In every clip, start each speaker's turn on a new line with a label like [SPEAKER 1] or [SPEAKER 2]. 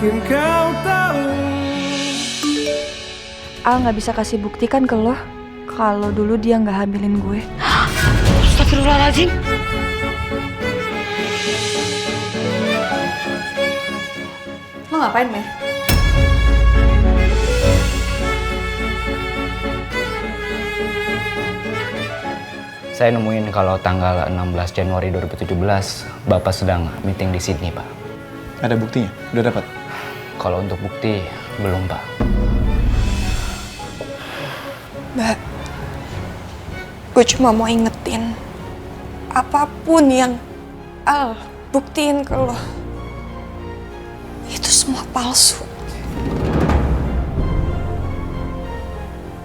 [SPEAKER 1] yakin kau tahu.
[SPEAKER 2] Al nggak bisa kasih bukti kan ke lo kalau dulu dia nggak hamilin gue.
[SPEAKER 3] Astagfirullahaladzim.
[SPEAKER 2] Lo ngapain, Meh?
[SPEAKER 4] Saya nemuin kalau tanggal 16 Januari 2017 Bapak sedang meeting di Sydney, Pak.
[SPEAKER 5] Ada buktinya? Udah dapat?
[SPEAKER 4] Kalau untuk bukti, belum, Pak.
[SPEAKER 6] Mbak, gue cuma mau ingetin, apapun yang Al buktiin ke lo, itu semua palsu.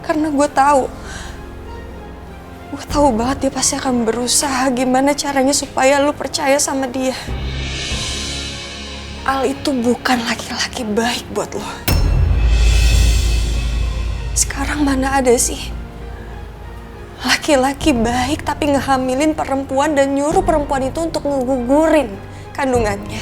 [SPEAKER 6] Karena gue tahu banget dia pasti akan berusaha gimana caranya supaya lo percaya sama dia. Al itu bukan laki-laki baik buat lo. Sekarang mana ada sih laki-laki baik tapi ngehamilin perempuan dan nyuruh perempuan itu untuk ngegugurin kandungannya.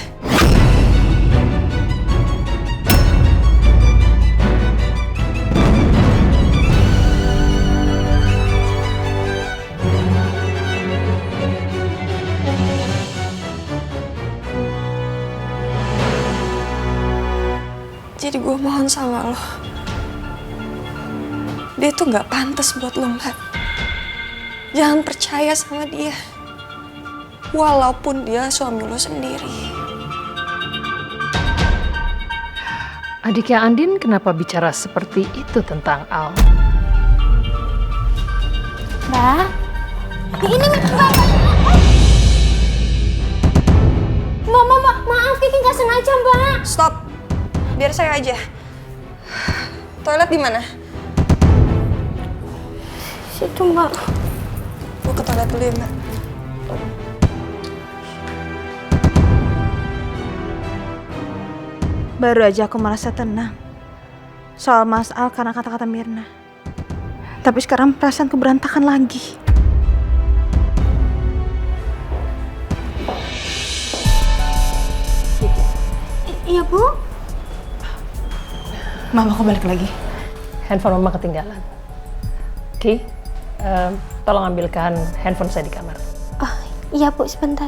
[SPEAKER 6] Jadi gue mohon sama lo, dia tuh gak pantas buat lo, Mbak. Jangan percaya sama dia, walaupun dia suami lo sendiri.
[SPEAKER 3] Adiknya Andin kenapa bicara seperti itu tentang Al?
[SPEAKER 7] Mbak, ini Mbak. Maaf, Kiki nggak sengaja, Mbak.
[SPEAKER 6] Stop, biar saya aja. Toilet di mana?
[SPEAKER 7] Situ, Mbak.
[SPEAKER 6] Gue ke toilet dulu ya, Mbak.
[SPEAKER 2] Baru aja aku merasa tenang soal Mas Al karena kata-kata Mirna. Tapi sekarang perasaanku berantakan lagi.
[SPEAKER 7] Iya, Bu.
[SPEAKER 2] Mama, aku balik lagi.
[SPEAKER 3] Handphone Mama ketinggalan. Ki, tolong ambilkan handphone saya di kamar.
[SPEAKER 7] Oh, iya, Bu, sebentar.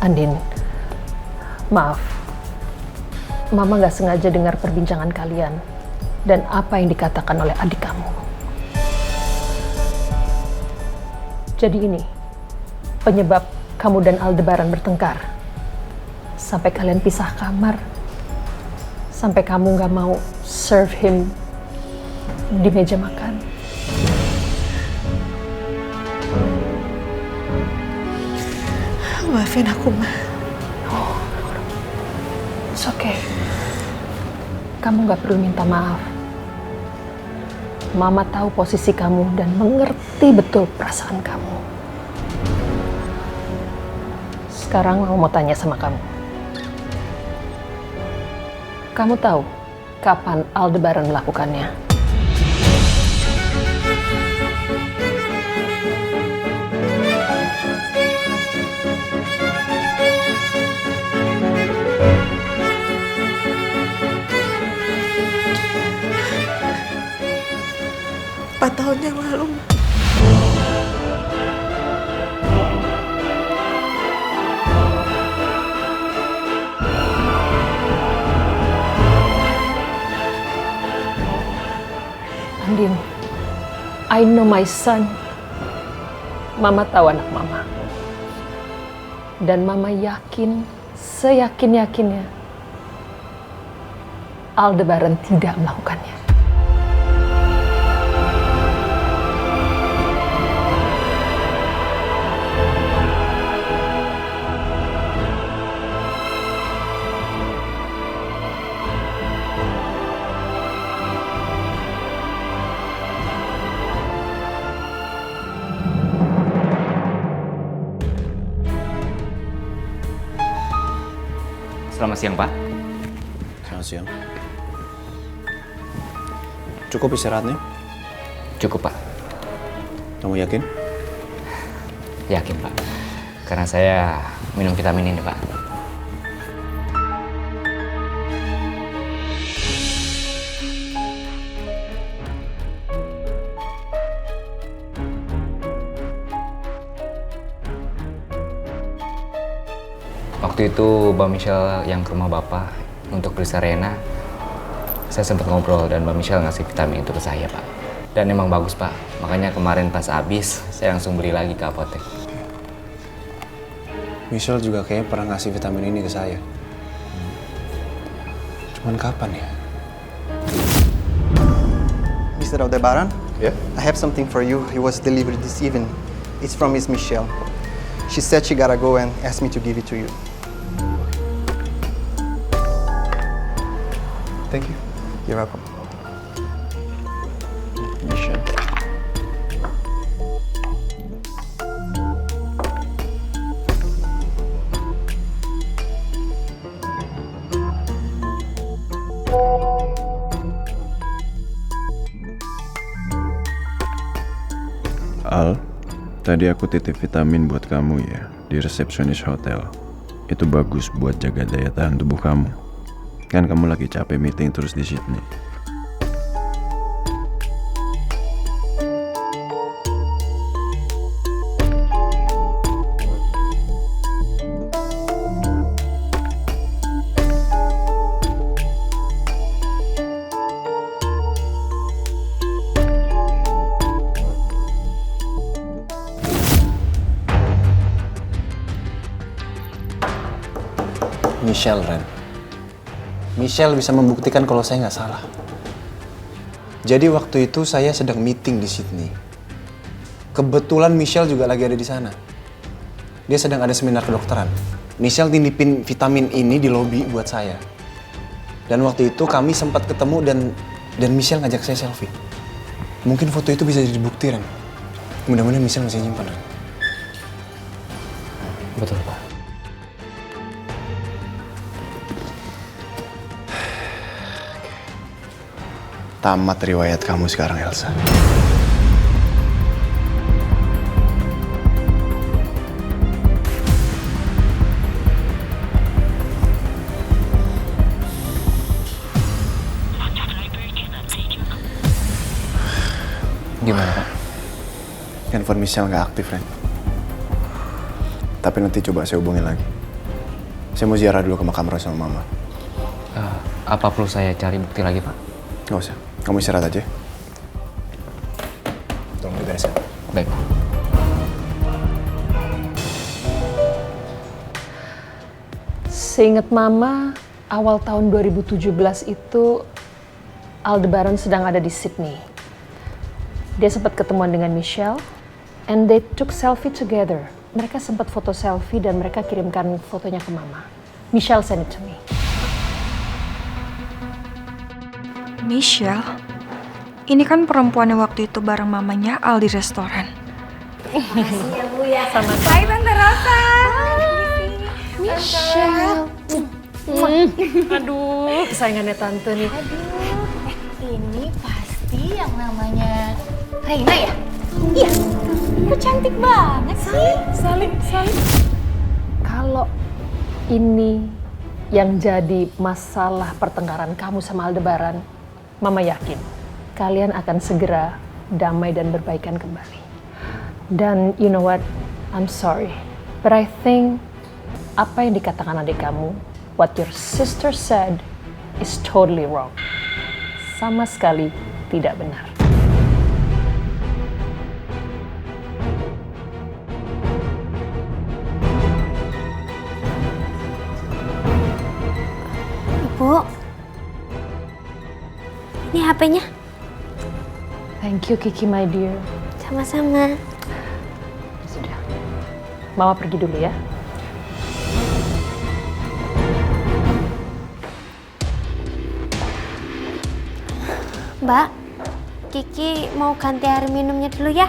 [SPEAKER 3] Andin, maaf. Mama gak sengaja dengar perbincangan kalian dan apa yang dikatakan oleh adik kamu. Jadi ini penyebab kamu dan Aldebaran bertengkar. Sampai kalian pisah kamar. Sampai kamu gak mau serve him di meja makan.
[SPEAKER 6] Maafin aku, Ma.
[SPEAKER 3] Oh, it's okay. Kamu gak perlu minta maaf. Mama tahu posisi kamu dan mengerti betul perasaan kamu. Sekarang Mama mau tanya sama kamu. Kamu tahu kapan Aldebaran melakukannya?
[SPEAKER 6] Empat tahun yang lalu.
[SPEAKER 3] Andin, I know my son. Mama tahu anak Mama. Dan Mama yakin, seyakin-yakinnya, Aldebaran tidak melakukannya.
[SPEAKER 4] Selamat siang, Pak.
[SPEAKER 5] Selamat siang. Cukup istirahatnya?
[SPEAKER 4] Cukup, Pak.
[SPEAKER 5] Kamu yakin?
[SPEAKER 4] Yakin Pak, karena saya minum vitamin ini Pak. Waktu itu Mbak Michelle yang ke rumah Bapak untuk periksa Rena, saya sempat ngobrol dan Mbak Michelle ngasih vitamin itu ke saya Pak. Dan emang bagus Pak, makanya kemarin pas habis saya langsung beli lagi ke apotek.
[SPEAKER 5] Michelle juga kayaknya pernah ngasih vitamin ini ke saya. Cuman kapan ya?
[SPEAKER 1] Mr. Aldebaran,
[SPEAKER 5] Ya?
[SPEAKER 1] I have something for you. It was delivered this evening. It's from Miss Michelle. She said she gotta go and asked me to give it to you.
[SPEAKER 5] Thank you.
[SPEAKER 1] You're welcome.
[SPEAKER 5] Michelle.
[SPEAKER 8] Al, tadi aku titip vitamin buat kamu ya di resepsionis hotel. Itu bagus buat jaga daya tahan tubuh kamu. Kan kamu lagi capek meeting terus di Sydney.
[SPEAKER 5] Michelle, Ren. Michelle bisa membuktikan kalau saya nggak salah. Jadi waktu itu saya sedang meeting di Sydney. Kebetulan Michelle juga lagi ada di sana. Dia sedang ada seminar kedokteran. Michelle tinipin vitamin ini di lobi buat saya. Dan waktu itu kami sempat ketemu dan Michelle ngajak saya selfie. Mungkin foto itu bisa jadi bukti, Ren. Mudah-mudahan Michelle masih nyimpan, Ren.
[SPEAKER 4] Betul Pak.
[SPEAKER 5] Tamat riwayat kamu sekarang, Elsa.
[SPEAKER 4] Gimana Pak?
[SPEAKER 5] Handphone Michelle nggak aktif, Ren. Tapi nanti coba saya hubungin lagi. Saya mau ziarah dulu ke makam Roy sama Mama.
[SPEAKER 4] Apa perlu saya cari bukti lagi Pak?
[SPEAKER 5] Nggak usah. Kamu istirahat aja. Tolong dibereskan.
[SPEAKER 4] Baik Pak.
[SPEAKER 3] Seingat Mama, awal tahun 2017 itu Aldebaran sedang ada di Sydney. Dia sempat ketemuan dengan Michelle, and they took selfie together. Mereka sempat foto selfie dan mereka kirimkan fotonya ke Mama. Michelle sent it to me.
[SPEAKER 9] Michelle, ini kan perempuan yang waktu itu bareng mamanya Al di restoran.
[SPEAKER 7] Makasih ya Bu ya.
[SPEAKER 3] Sama
[SPEAKER 9] Hai Tante Rosa.
[SPEAKER 7] Michelle.
[SPEAKER 3] Aduh, kesayangannya Tante nih.
[SPEAKER 7] Ini pasti yang namanya Reina ya? Iya. Kok cantik banget sih?
[SPEAKER 3] Salim. Kalau ini yang jadi masalah pertengkaran kamu sama Aldebaran, Mama yakin kalian akan segera damai dan berbaikan kembali. Dan you know what? I'm sorry. But I think apa yang dikatakan adik kamu, what your sister said, is totally wrong. Sama sekali tidak benar.
[SPEAKER 7] Bu, ini HP-nya.
[SPEAKER 3] Thank you Kiki my dear.
[SPEAKER 7] Sama-sama.
[SPEAKER 3] Sudah. Mama pergi dulu ya.
[SPEAKER 7] Mbak, Kiki mau ganti air minumnya dulu ya.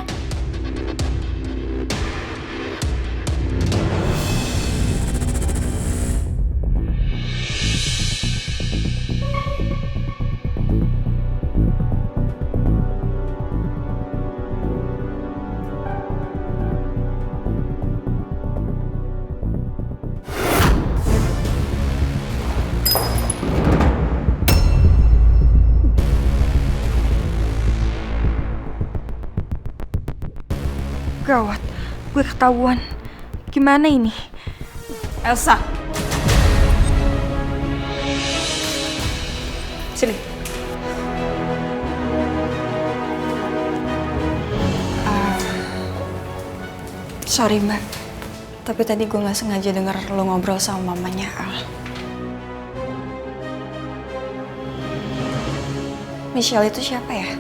[SPEAKER 9] Gawat, gue ketahuan. Gimana ini?
[SPEAKER 2] Elsa. Sini.
[SPEAKER 6] Sorry mbak, tapi tadi gue gak sengaja denger lo ngobrol sama mamanya Al. Michelle itu siapa ya?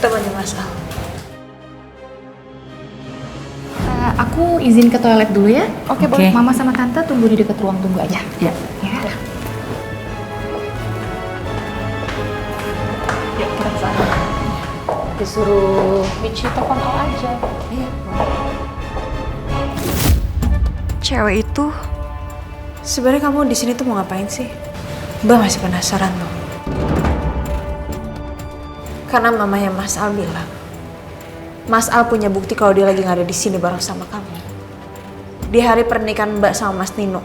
[SPEAKER 2] Temannya Mas Al.
[SPEAKER 3] Aku izin ke toilet dulu ya.
[SPEAKER 2] Oke, boleh.
[SPEAKER 3] Mama sama Tante tunggu di dekat ruang tunggu aja. Ya. Yuk, kita ke sana. Disuruh Michi telepon Al aja. Iya.
[SPEAKER 6] Cewek itu sebenarnya kamu di sini tuh mau ngapain sih? Mbak masih penasaran loh. Karena mamanya Mas Al bilang, Mas Al punya bukti kalau dia lagi nggak ada di sini bareng sama kamu. Di hari pernikahan Mbak sama Mas Nino.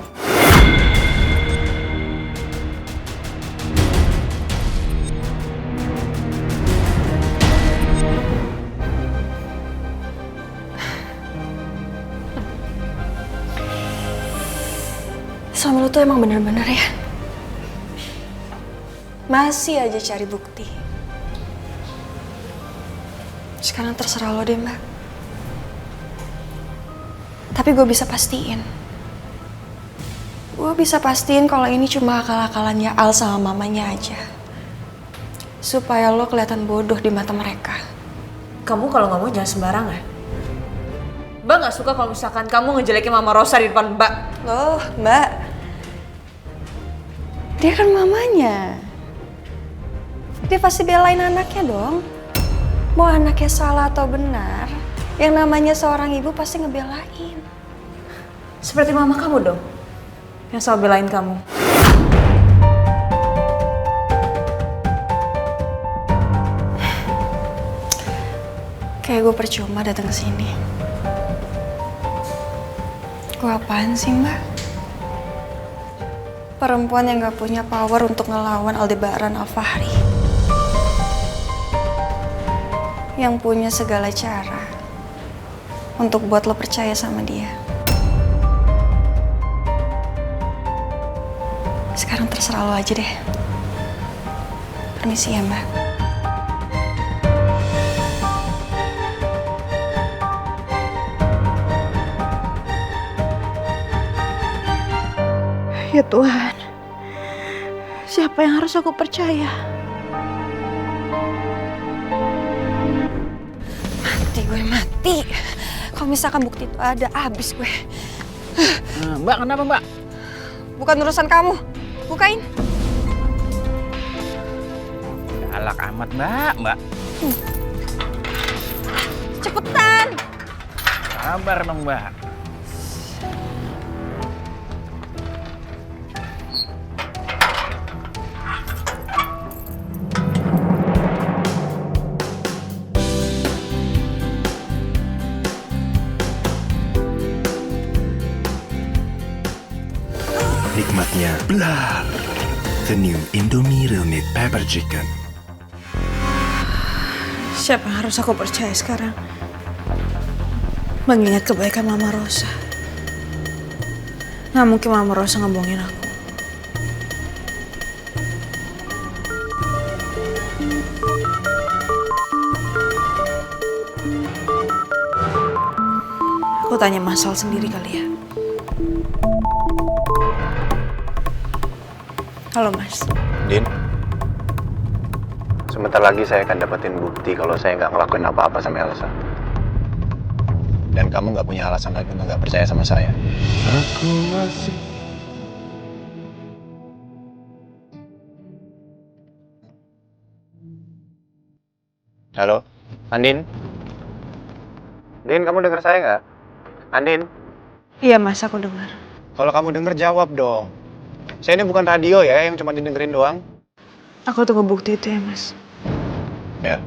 [SPEAKER 6] Suami lu tuh emang bener-bener ya. Masih aja cari bukti. Sekarang terserah lo deh mbak. Tapi gue bisa pastiin. Gue bisa pastiin kalau ini cuma akal-akalannya Al sama mamanya aja. Supaya lo kelihatan bodoh di mata mereka. Kamu kalau ngomong jangan sembarangan. Mbak gak suka kalau misalkan kamu ngejelekin Mama Rosa di depan mbak. Loh mbak. Dia kan mamanya. Dia pasti belain anaknya dong. Mau anaknya salah atau benar, yang namanya seorang ibu pasti ngebelain. Seperti mama kamu dong, yang selalu belain kamu. Kayak gue percuma datang ke sini. Gue apaan sih mbak? Perempuan yang gak punya power untuk ngelawan Aldebaran Alfahri. Yang punya segala cara untuk buat lo percaya sama dia. Sekarang terserah lo aja deh. Permisi ya mbak.
[SPEAKER 2] Ya Tuhan, siapa yang harus aku percaya?
[SPEAKER 6] Mati. Kalau misalkan bukti itu ada, habis gue.
[SPEAKER 10] Mbak, kenapa mbak?
[SPEAKER 6] Bukan urusan kamu. Bukain.
[SPEAKER 10] Galak amat mbak.
[SPEAKER 6] Cepetan.
[SPEAKER 10] Sabar dong mbak.
[SPEAKER 11] Nikmatnya Blar, the new Indomie Real Meat Pepper Chicken.
[SPEAKER 2] Siapa yang harus aku percaya sekarang? Mengingat kebaikan Mama Rosa. Nggak mungkin Mama Rosa ngebohongin aku. Aku tanya Mas Al sendiri kali ya. Halo Mas.
[SPEAKER 5] Din, sebentar lagi saya akan dapetin bukti kalau saya nggak ngelakuin apa-apa sama Elsa. Dan kamu nggak punya alasan lagi untuk nggak percaya sama saya.
[SPEAKER 11] Aku masih
[SPEAKER 5] Halo, Andin? Din, kamu dengar saya nggak? Andin?
[SPEAKER 2] Iya Mas, aku dengar.
[SPEAKER 5] Kalau kamu dengar jawab dong. Saya ini bukan radio ya, yang cuma didengerin doang.
[SPEAKER 2] Aku tunggu bukti itu ya Mas.
[SPEAKER 5] Ya.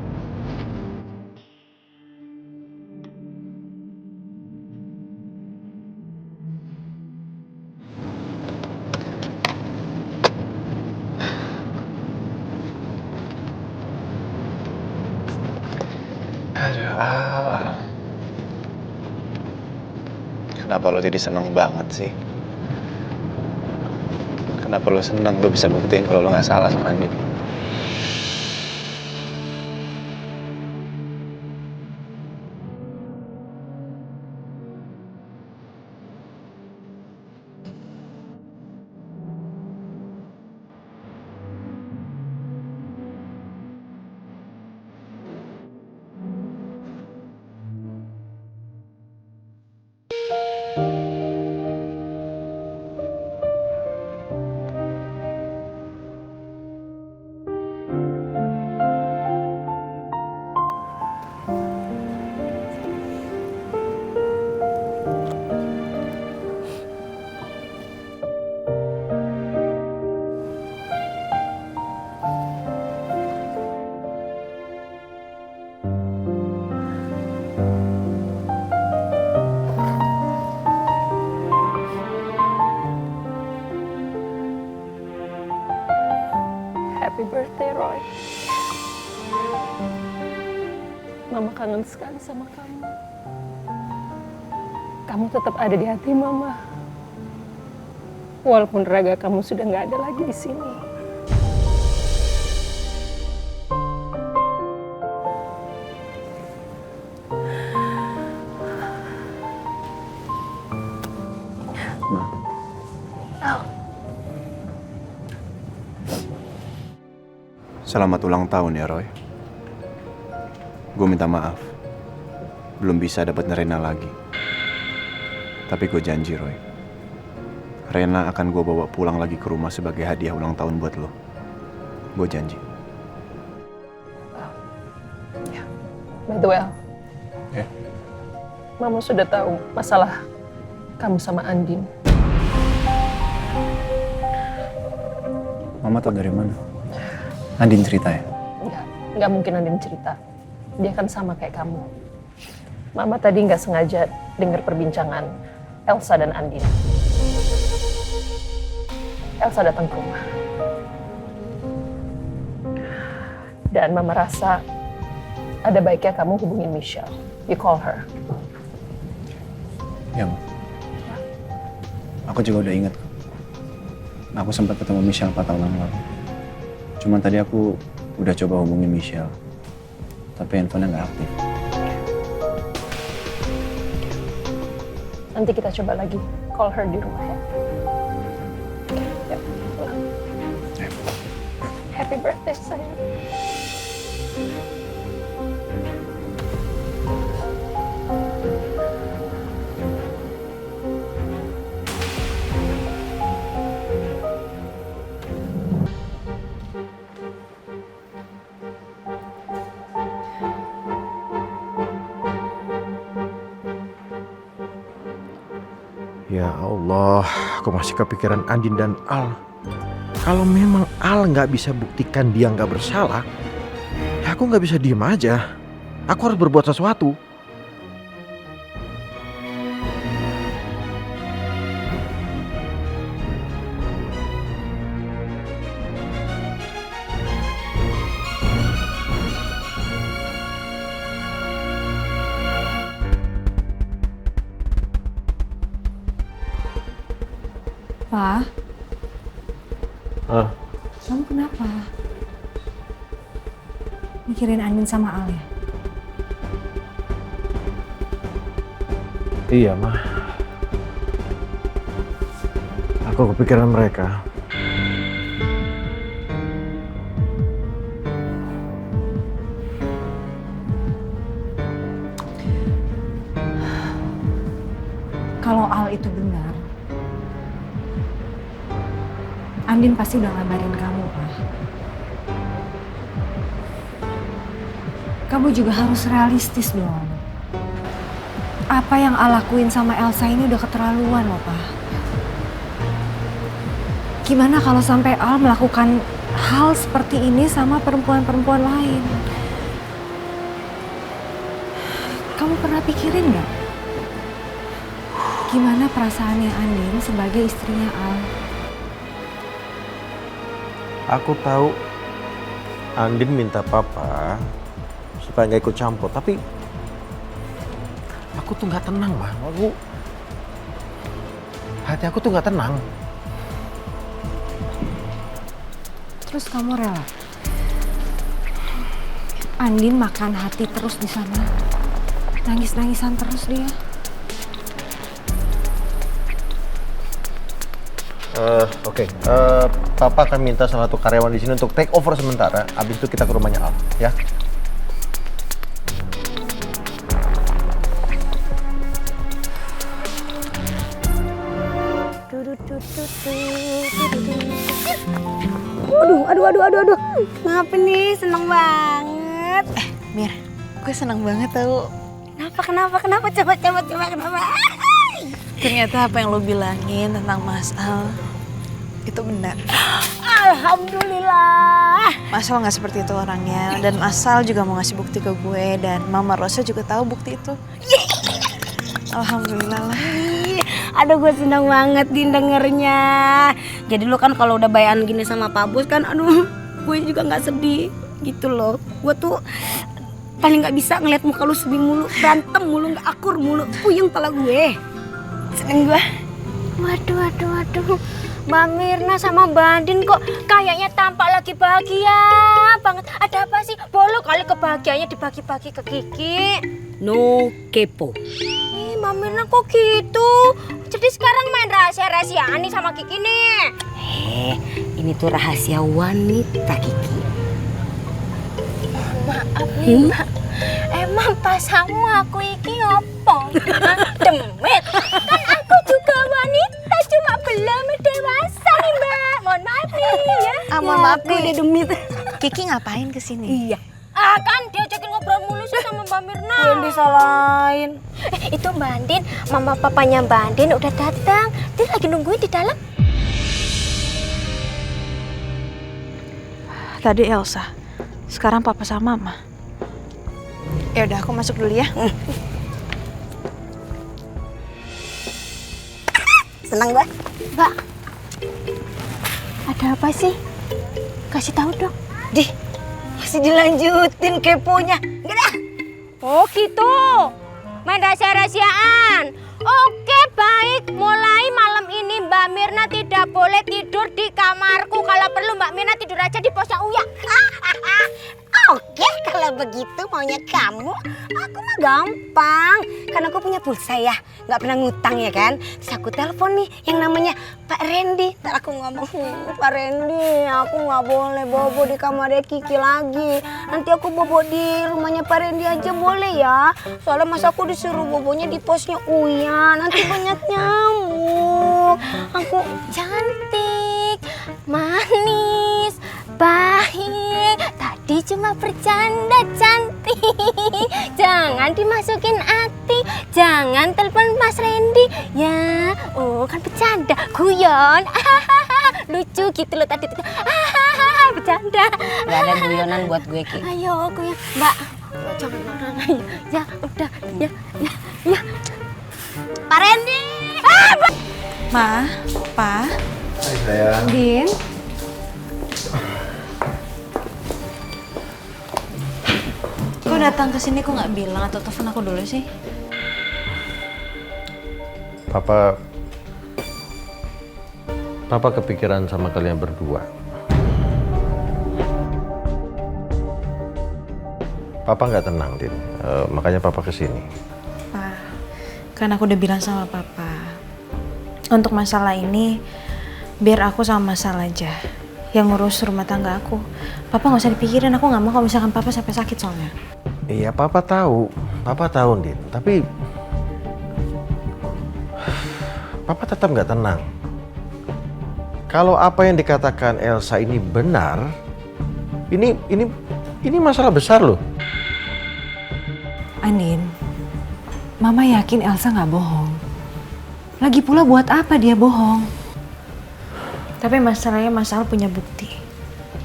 [SPEAKER 5] Kenapa lo jadi seneng banget sih? Kenapa lo seneng lo bisa buktiin kalau lo nggak salah sama Andin?
[SPEAKER 3] Happy birthday, Roy. Mama kangen sekali sama kamu. Kamu tetap ada di hati Mama. Walaupun raga kamu sudah nggak ada lagi di sini.
[SPEAKER 5] Selamat ulang tahun ya Roy. Gue minta maaf. Belum bisa dapat Rena lagi. Tapi gue janji Roy. Rena akan gue bawa pulang lagi ke rumah sebagai hadiah ulang tahun buat lo. Gue janji.
[SPEAKER 3] By the way,
[SPEAKER 5] Ya.
[SPEAKER 3] Mama sudah tahu masalah kamu sama Andin.
[SPEAKER 5] Mama tahu dari mana? Andin cerita ya?
[SPEAKER 3] Nggak mungkin Andin cerita. Dia kan sama kayak kamu. Mama tadi nggak sengaja dengar perbincangan Elsa dan Andin. Elsa datang ke rumah. Dan Mama rasa ada baiknya kamu hubungin Michelle. You call her.
[SPEAKER 5] Ya, Ma. Aku juga udah ingat. Aku sempat ketemu Michelle 4 tahun yang lalu. Cuman tadi aku udah coba hubungin Michelle. Tapi handphonenya nggak aktif.
[SPEAKER 3] Nanti kita coba lagi call her di rumah ya. Ya, pulang. Happy birthday sayang.
[SPEAKER 12] Ya Allah, aku masih kepikiran Andin dan Al. Kalau memang Al nggak bisa buktikan dia nggak bersalah, ya aku nggak bisa diem aja. Aku harus berbuat sesuatu.
[SPEAKER 9] Pa,
[SPEAKER 12] Ah,
[SPEAKER 9] kamu kenapa? Mikirin Andin sama Al ya?
[SPEAKER 12] iya mah. Aku kepikiran mereka.
[SPEAKER 9] Kalau Al itu benar, Andin pasti udah ngabarin kamu, Pak. Kamu juga harus realistis dong. Apa yang Al lakuin sama Elsa ini udah keterlaluan loh, Pak. Gimana kalau sampai Al melakukan hal seperti ini sama perempuan-perempuan lain? Kamu pernah pikirin nggak? Gimana perasaannya Andin sebagai istrinya Al?
[SPEAKER 12] Aku tahu Andin minta papa supaya nggak ikut campur, tapi aku tuh nggak tenang, Bang. hati aku tuh nggak tenang.
[SPEAKER 13] Terus kamu rela? Andin makan hati terus di sana. Nangis-nangisan terus dia.
[SPEAKER 12] Oke. Papa akan minta salah satu karyawan di sini untuk take over sementara. Abis itu kita ke rumahnya Al, ya.
[SPEAKER 7] Aduh. Ngapa nih? Seneng banget.
[SPEAKER 2] Mir, gue seneng banget tau.
[SPEAKER 7] Kenapa? Coba, kenapa?
[SPEAKER 2] Ternyata apa yang lo bilangin tentang Mas Al itu benar.
[SPEAKER 7] Alhamdulillah.
[SPEAKER 2] Mas Al nggak seperti itu orangnya, dan Mas Al juga mau ngasih bukti ke gue, dan Mama Rosa juga tahu bukti itu. Alhamdulillah lah.
[SPEAKER 7] Aduh, gue seneng banget Din dengernya. Jadi lo kan kalau udah bayan gini sama Pak Bos kan, aduh, gue juga nggak sedih gitu loh. Gue tuh paling nggak bisa ngeliat muka lu sedih mulu, berantem mulu, nggak akur mulu, puyeng pala gue. Seneng gue.
[SPEAKER 13] Waduh. Mbak Mirna sama Mbak Andin kok kayaknya tampak lagi bahagia banget. Ada apa sih? Boleh kali kebahagiaannya dibagi-bagi ke Kiki.
[SPEAKER 7] No kepo.
[SPEAKER 13] Mbak Mirna kok gitu? Jadi sekarang main rahasia-rahasiaan nih sama Kiki nih.
[SPEAKER 7] Ini tuh rahasia wanita Kiki.
[SPEAKER 13] Maaf nih Mbak. Emang pasamu aku iki opo? Demit. Kan aku juga wanita, cuma belum dewasa nih Mbak. Mohon maaf nih ya.
[SPEAKER 2] Mohon maaf
[SPEAKER 7] gue udah demit.
[SPEAKER 2] Kiki ngapain kesini?
[SPEAKER 7] Iya.
[SPEAKER 13] Kan diajakin ngobrol mulu sih sama Mbak Mirna.
[SPEAKER 7] Yang disalahin.
[SPEAKER 13] Itu Mbak Andin, mama papanya Mbak Andin udah datang. Dia lagi nungguin di dalam.
[SPEAKER 2] Tadi Elsa, sekarang Papa sama Mama. Ya udah, aku masuk dulu ya.
[SPEAKER 7] Senang gue.
[SPEAKER 13] Mbak, ada apa sih? Kasih tahu dong.
[SPEAKER 7] Masih dilanjutin keponya. Enggak dah.
[SPEAKER 13] Oh gitu, main rahasia-rahasiaan. Oke baik, mulai malam ini Mbak Mirna tidak boleh tidur di kamarku. Kalau perlu Mbak Mirna tidur aja di posnya Uya.
[SPEAKER 7] Oke, kalau begitu maunya kamu, aku mah gampang. Kan aku punya pulsa ya, nggak pernah ngutang ya kan. Terus aku telepon nih yang namanya Pak Randy. Ntar aku ngomong, Pak Randy, aku nggak boleh bobo di kamarnya Kiki lagi. Nanti aku bobo di rumahnya Pak Randy aja boleh ya. Soalnya masa aku disuruh bobonya di posnya Uya, nanti banyak nyamuk. Aku
[SPEAKER 13] Cantik, manis, baik. Tadi cuma bercanda cantik. Jangan dimasukin hati. Jangan telepon Mas Randy. Ya, kan bercanda. Guyon. Lucu gitu loh tadi. Bercanda.
[SPEAKER 7] nggak ada guyonan buat gue Ki.
[SPEAKER 13] Ayo guyon. Mbak, jangan marah. Ya, udah. Ya.
[SPEAKER 7] Pak Randy.
[SPEAKER 2] Ma, Pa.
[SPEAKER 12] Hai sayang.
[SPEAKER 13] Din.
[SPEAKER 2] Kok datang ke sini kok nggak bilang atau telepon aku dulu sih?
[SPEAKER 12] Papa kepikiran sama kalian berdua. Papa nggak tenang, Din. Makanya Papa kesini.
[SPEAKER 2] Pa, kan aku udah bilang sama Papa. Untuk masalah ini, biar aku sama Mas Al aja yang ngurus rumah tangga aku. Papa nggak usah dipikirin, aku nggak mau kalau misalkan Papa sampai sakit soalnya.
[SPEAKER 12] Iya, Papa tahu, Din. Tapi Papa tetap nggak tenang. Kalau apa yang dikatakan Elsa ini benar, ini masalah besar loh.
[SPEAKER 13] Andin, Mama yakin Elsa nggak bohong. Lagi pula buat apa dia bohong?
[SPEAKER 2] Tapi masalahnya Mas Al punya bukti.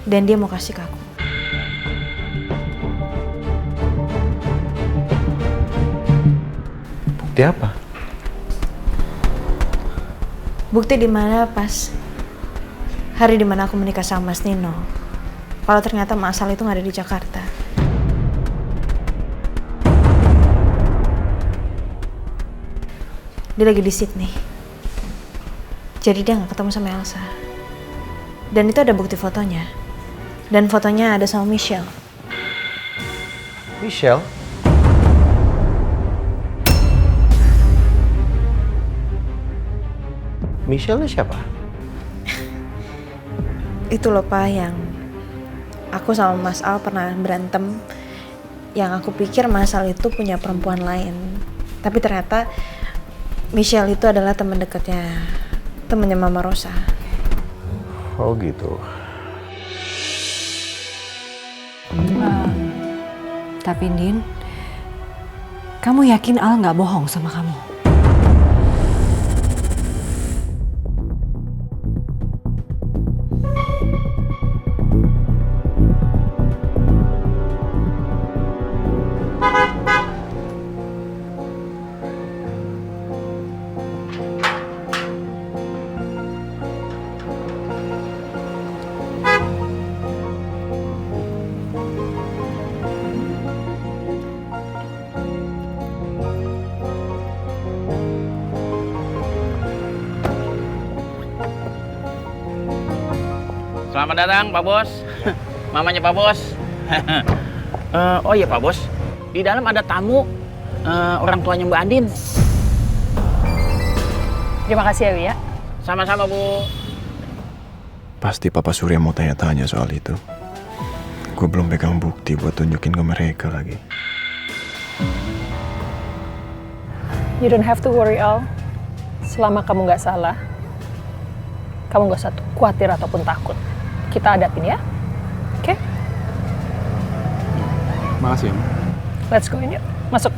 [SPEAKER 2] Dan dia mau kasih ke aku.
[SPEAKER 12] Bukti apa?
[SPEAKER 2] Bukti dimana pas hari dimana aku menikah sama Mas Nino. Kalau ternyata Mas Al itu nggak ada di Jakarta. Dia lagi di Sydney. Jadi dia nggak ketemu sama Elsa. Dan itu ada bukti fotonya. Dan fotonya ada sama Michelle.
[SPEAKER 12] Michelle? Michelle siapa?
[SPEAKER 2] Itu loh Pak, yang aku sama Mas Al pernah berantem. Yang aku pikir Mas Al itu punya perempuan lain. Tapi ternyata Michelle itu adalah teman temannya Mama Rosa.
[SPEAKER 12] Oh gitu.
[SPEAKER 14] Tapi Din, kamu yakin Al nggak bohong sama kamu?
[SPEAKER 10] Selamat datang Pak Bos. Mamanya Pak Bos. Oh iya Pak Bos, di dalam ada tamu, orang tuanya Mbak Andin.
[SPEAKER 3] Terima kasih ya, Wi ya.
[SPEAKER 10] Sama-sama Bu.
[SPEAKER 8] Pasti Papa Surya mau tanya-tanya soal itu. Gue belum pegang bukti buat tunjukin ke mereka lagi.
[SPEAKER 3] You don't have to worry, Al. Selama kamu nggak salah, kamu nggak usah khawatir ataupun takut. Kita hadapin ya, oke?
[SPEAKER 5] Makasih ya, Ma.
[SPEAKER 3] Let's go in yuk, masuk.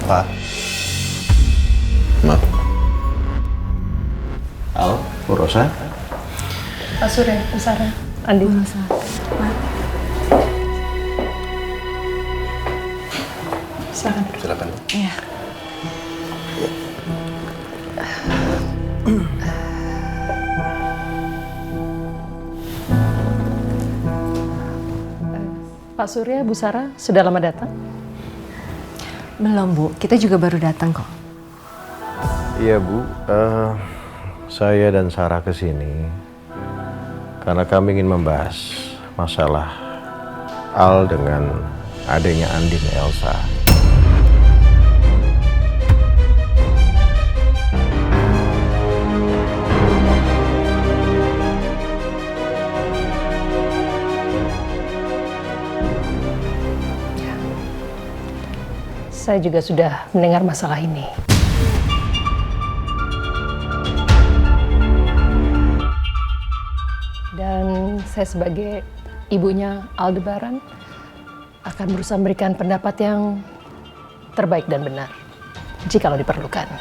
[SPEAKER 8] Pak. Ma. Al, Bu Rosa.
[SPEAKER 3] Pak Surya, Bu Sarah, Andi.
[SPEAKER 8] Silakan.
[SPEAKER 14] Iya.
[SPEAKER 3] Pak Surya, Bu Sarah, sudah lama datang?
[SPEAKER 14] Belum Bu, kita juga baru datang kok.
[SPEAKER 12] Iya Bu, saya dan Sarah kesini karena kami ingin membahas masalah Al dengan adiknya Andin, Elsa.
[SPEAKER 3] Saya juga sudah mendengar masalah ini. Dan saya sebagai ibunya Aldebaran akan berusaha memberikan pendapat yang terbaik dan benar, jikalau diperlukan.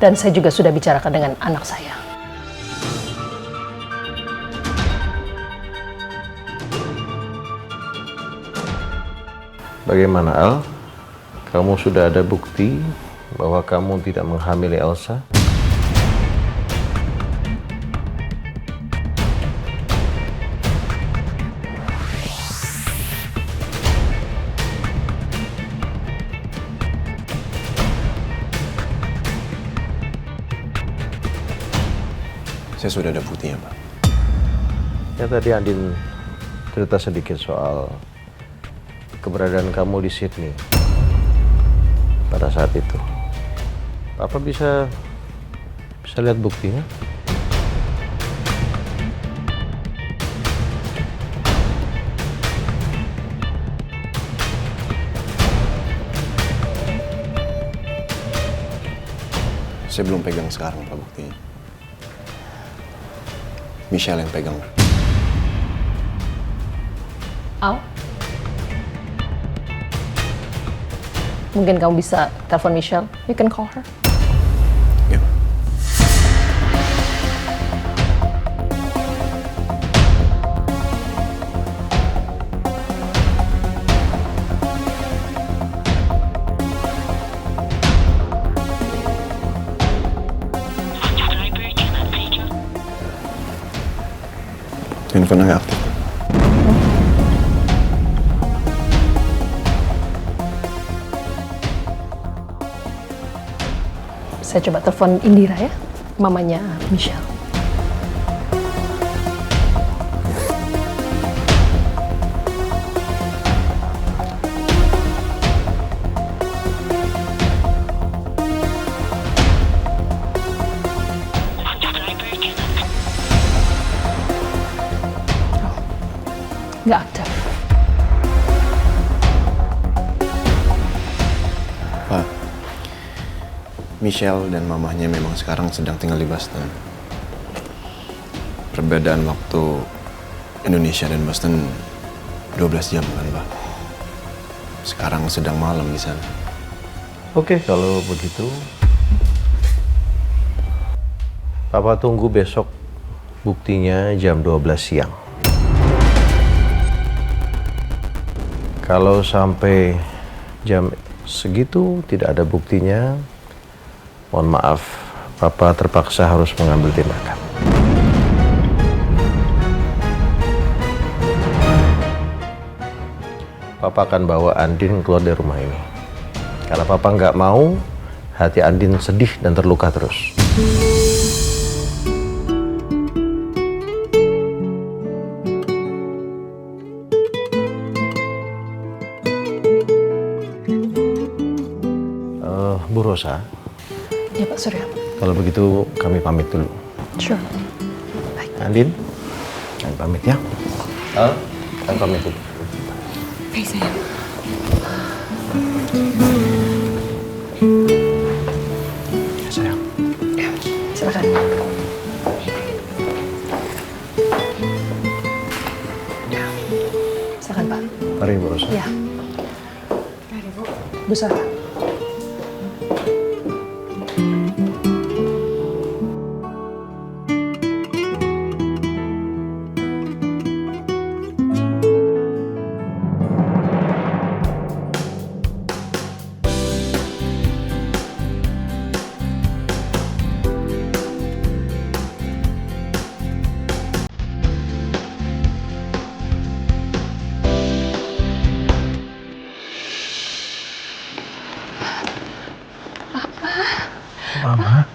[SPEAKER 3] Dan saya juga sudah bicarakan dengan anak saya.
[SPEAKER 12] Bagaimana Al? Kamu sudah ada bukti bahwa kamu tidak menghamili Elsa?
[SPEAKER 8] Saya sudah ada buktinya, Pak.
[SPEAKER 12] Ya tadi Andin cerita sedikit soal keberadaan kamu di Sydney pada saat itu. Papa bisa lihat buktinya?
[SPEAKER 8] Saya belum pegang sekarang, Pak, buktinya. Michelle yang pegang.
[SPEAKER 3] Al? Mungkin kamu bisa telepon Michelle. You can call her.
[SPEAKER 8] Ya. Handphone nggak aktif.
[SPEAKER 3] Saya coba telepon Indira ya, mamanya Michelle. Nggak aktif.
[SPEAKER 8] Pak, Michelle dan mamahnya memang sekarang sedang tinggal di Boston. Perbedaan waktu Indonesia dan Boston 12 jam kan, Pak? Sekarang sedang malam di sana.
[SPEAKER 12] Oke, kalau begitu Papa tunggu besok buktinya jam 12 siang. Kalau sampai jam segitu tidak ada buktinya, mohon maaf, Papa terpaksa harus mengambil tindakan. Papa akan bawa Andin keluar dari rumah ini. Karena Papa nggak mau hati Andin sedih dan terluka terus. Bu Rosa.
[SPEAKER 3] Ya Pak Surya.
[SPEAKER 12] Kalau begitu kami pamit dulu.
[SPEAKER 3] Sure.
[SPEAKER 12] Baik. Andin, kami pamit ya. Kami pamit dulu.
[SPEAKER 6] Baik sayang.
[SPEAKER 12] Ya sayang.
[SPEAKER 3] Ya, silakan. Ya. Silakan Pak.
[SPEAKER 12] Mari Bu Rosa.
[SPEAKER 3] Ya. Mari Bu. Bu Sarah.
[SPEAKER 12] Mama.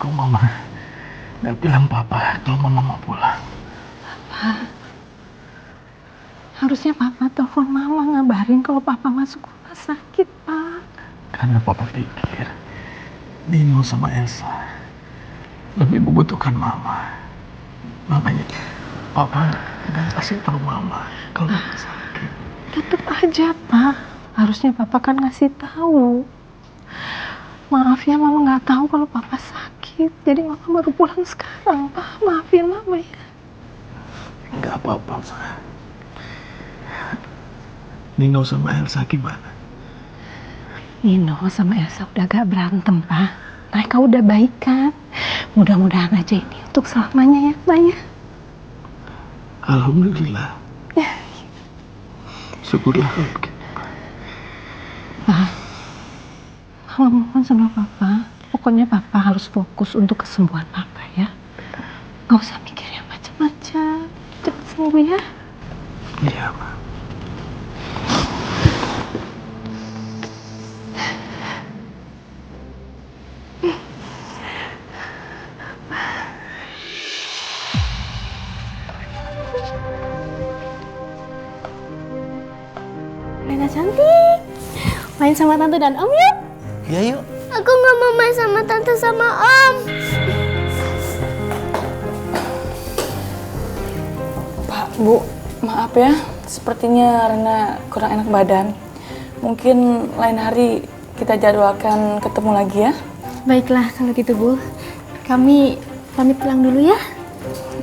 [SPEAKER 12] Kok Mama nggak bilang Papa kalau Mama mau pulang?
[SPEAKER 3] Papa. Harusnya Papa telepon Mama ngabarin kalau Papa masuk rumah sakit, Pak.
[SPEAKER 12] Karena Papa pikir Nino sama Elsa lebih membutuhkan Mama. Makanya Papa nggak kasih tahu Mama kalau Mama sakit.
[SPEAKER 3] Tetep aja, Pak. Harusnya Papa kan ngasih tahu. Maaf ya, Mama nggak tahu kalau Papa sakit. Jadi Mama baru pulang sekarang, Pak. Maafin Mama ya.
[SPEAKER 12] Nggak apa-apa, Ma. Nino sama Elsa gimana?
[SPEAKER 3] Nino sama Elsa udah gak berantem, Pak. Mereka udah baikan. Mudah-mudahan aja ini untuk selamanya ya, Pak ya.
[SPEAKER 12] Alhamdulillah. Syukurlah kalau begitu.
[SPEAKER 3] Pak, Mama mohon sama Papa. Pokoknya Papa harus fokus untuk kesembuhan Papa ya. Gak usah mikir yang macam-macam. Cepat sembuh ya.
[SPEAKER 12] Iya, Ma.
[SPEAKER 13] Rena cantik. Main sama tante dan om ya?
[SPEAKER 12] Iya yuk.
[SPEAKER 13] Aku nggak mau main sama tante sama om.
[SPEAKER 15] Pak, Bu, maaf ya. Sepertinya Rena kurang enak badan. Mungkin lain hari kita jadwalkan ketemu lagi ya.
[SPEAKER 13] Baiklah kalau gitu Bu. Kami pamit pulang dulu ya.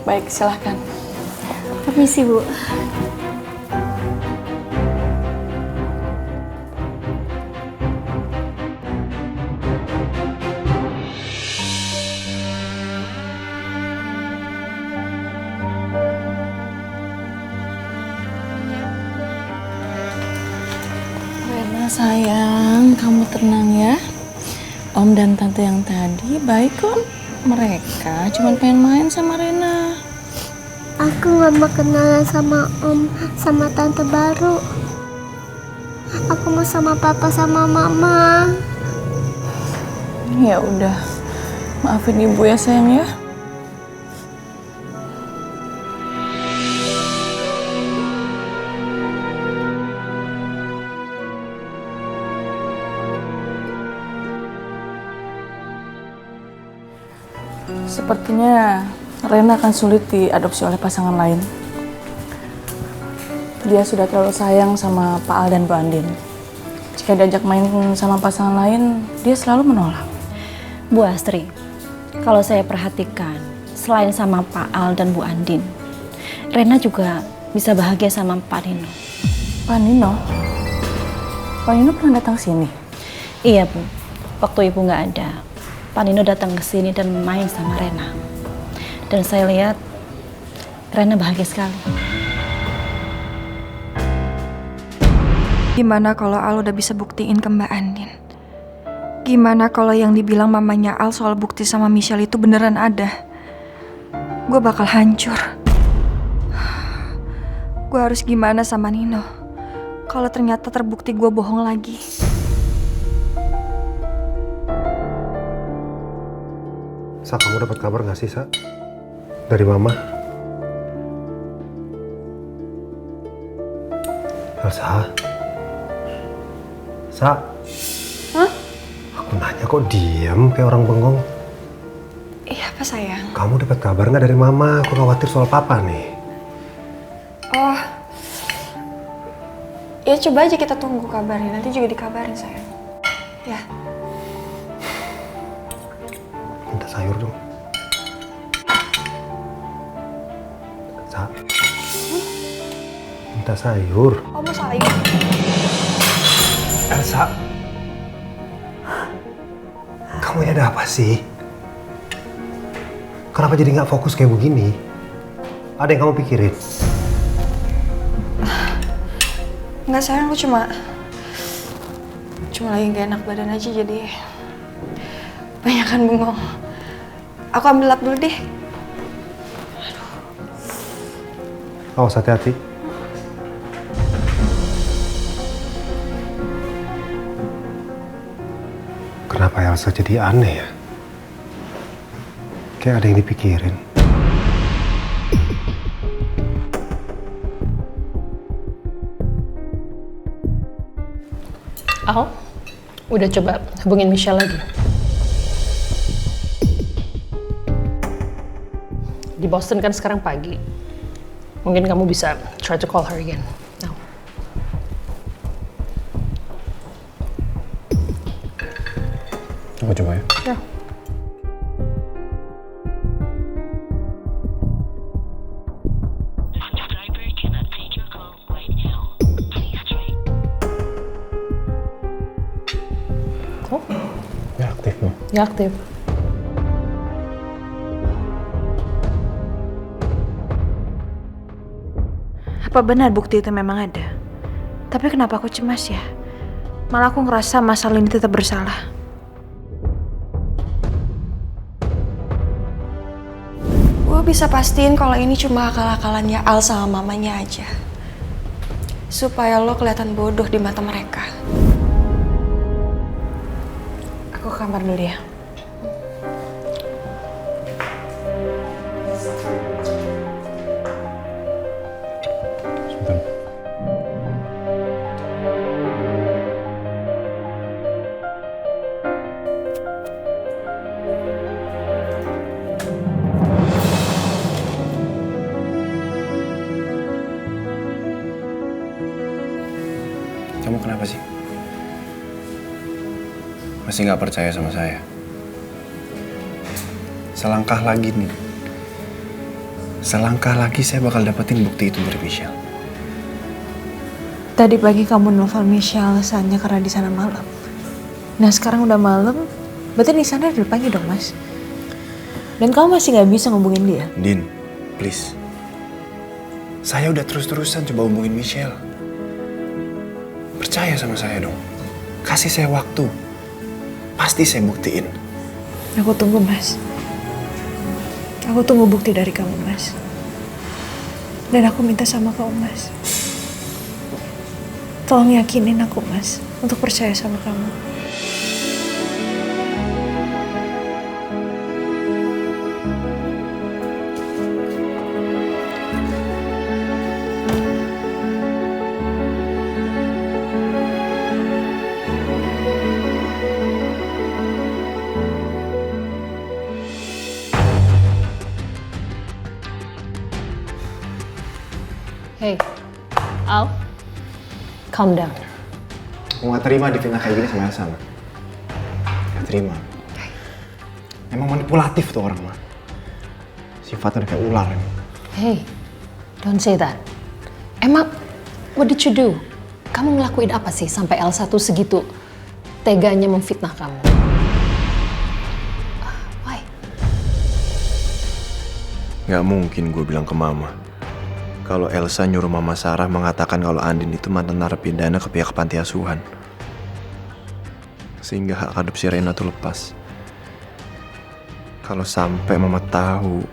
[SPEAKER 15] Baik, silahkan.
[SPEAKER 13] Permisi Bu.
[SPEAKER 15] Rena sayang, kamu tenang ya. Om dan tante yang tadi baik kok. Mereka cuma pengen main sama Rena.
[SPEAKER 16] Aku gak mau kenalan sama om, sama tante baru. Aku mau sama papa sama mama.
[SPEAKER 15] Ya udah, maafin ibu ya sayang ya. Sepertinya Rena akan sulit diadopsi oleh pasangan lain. Dia sudah terlalu sayang sama Pak Al dan Bu Andin. Jika diajak main sama pasangan lain, dia selalu menolak.
[SPEAKER 2] Bu Astri, kalau saya perhatikan, selain sama Pak Al dan Bu Andin, Rena juga bisa bahagia sama Pak Nino.
[SPEAKER 15] Pak Nino? Pak Nino pernah datang sini?
[SPEAKER 2] Iya Bu, waktu Ibu nggak ada, Pak Nino datang ke sini dan main sama Rena. Dan saya lihat Rena bahagia sekali.
[SPEAKER 9] Gimana kalau Al udah bisa buktiin ke Mbak Andin? Gimana kalau yang dibilang mamanya Al soal bukti sama Michelle itu beneran ada? Gue bakal hancur. Gue harus gimana sama Nino kalau ternyata terbukti gue bohong lagi?
[SPEAKER 17] Sa, kamu dapat kabar gak sih, Sa? Dari Mama? Elsa? Sa?
[SPEAKER 9] Hah?
[SPEAKER 17] Aku nanya kok diam kayak orang bengong?
[SPEAKER 9] Iya apa sayang?
[SPEAKER 17] Kamu dapat kabar gak dari Mama? Aku khawatir soal Papa nih.
[SPEAKER 9] Oh, ya coba aja kita tunggu kabarnya. Nanti juga dikabarin sayang. Ya.
[SPEAKER 17] Minta sayur dong. Sa? Minta sayur.
[SPEAKER 9] Oh mau sayur?
[SPEAKER 17] Elsa? Kamu ini ada apa sih? Kenapa jadi nggak fokus kayak begini? Ada yang kamu pikirin?
[SPEAKER 9] Enggak sayang, aku cuma lagi gak enak badan aja jadi banyakan bengong. Aku ambil lap dulu deh.
[SPEAKER 17] Awas hati-hati. Kenapa Elsa jadi aneh ya? Kayak ada yang dipikirin.
[SPEAKER 3] Al, udah coba hubungin Michelle lagi. Di Boston kan sekarang pagi. Mungkin kamu bisa try to call her again. No.
[SPEAKER 17] Aku coba ya.
[SPEAKER 3] Ya. Oh,
[SPEAKER 17] Ya aktif loh.
[SPEAKER 3] ya aktif.
[SPEAKER 2] Apa benar bukti itu memang ada? Tapi kenapa aku cemas ya? Malah aku ngerasa masalah ini tetap bersalah.
[SPEAKER 6] Gue bisa pastiin kalau ini cuma akal-akalannya Al sama mamanya aja. Supaya lo kelihatan bodoh di mata mereka.
[SPEAKER 2] Aku ke kamar dulu ya.
[SPEAKER 5] Kamu kenapa sih? Masih nggak percaya sama saya? Selangkah lagi nih. Selangkah lagi saya bakal dapetin bukti itu dari Michelle.
[SPEAKER 2] Tadi pagi kamu nelfon Michelle alasannya karena di sana malam. Nah sekarang udah malam, berarti di sana udah pagi dong mas. Dan kamu masih nggak bisa ngubungin dia?
[SPEAKER 5] Din, please. Saya udah terus-terusan coba hubungin Michelle. Percaya sama saya dong. Kasih saya waktu. Pasti saya buktiin.
[SPEAKER 2] Aku tunggu mas. Aku tunggu bukti dari kamu, Mas. Dan aku minta sama kamu, Mas. Tolong yakinin aku, Mas, untuk percaya sama kamu.
[SPEAKER 3] Hey, Al, calm down.
[SPEAKER 5] Aku gak terima difitnah kayak gini sama Elsa, Ma. Gak terima. Emang manipulatif tuh orang, Ma. Sifatnya udah kayak ular.
[SPEAKER 3] Hey, don't say that. Emang, what did you do? Kamu ngelakuin apa sih sampai Elsa tuh segitu teganya memfitnah kamu? Why?
[SPEAKER 8] Gak mungkin gue bilang ke Mama kalau Elsa nyuruh Mama Sarah mengatakan kalau Andin itu mantan narapidana ke pihak panti asuhan. Sehingga hak adopsi Rena tuh lepas. Kalau sampai Mama tahu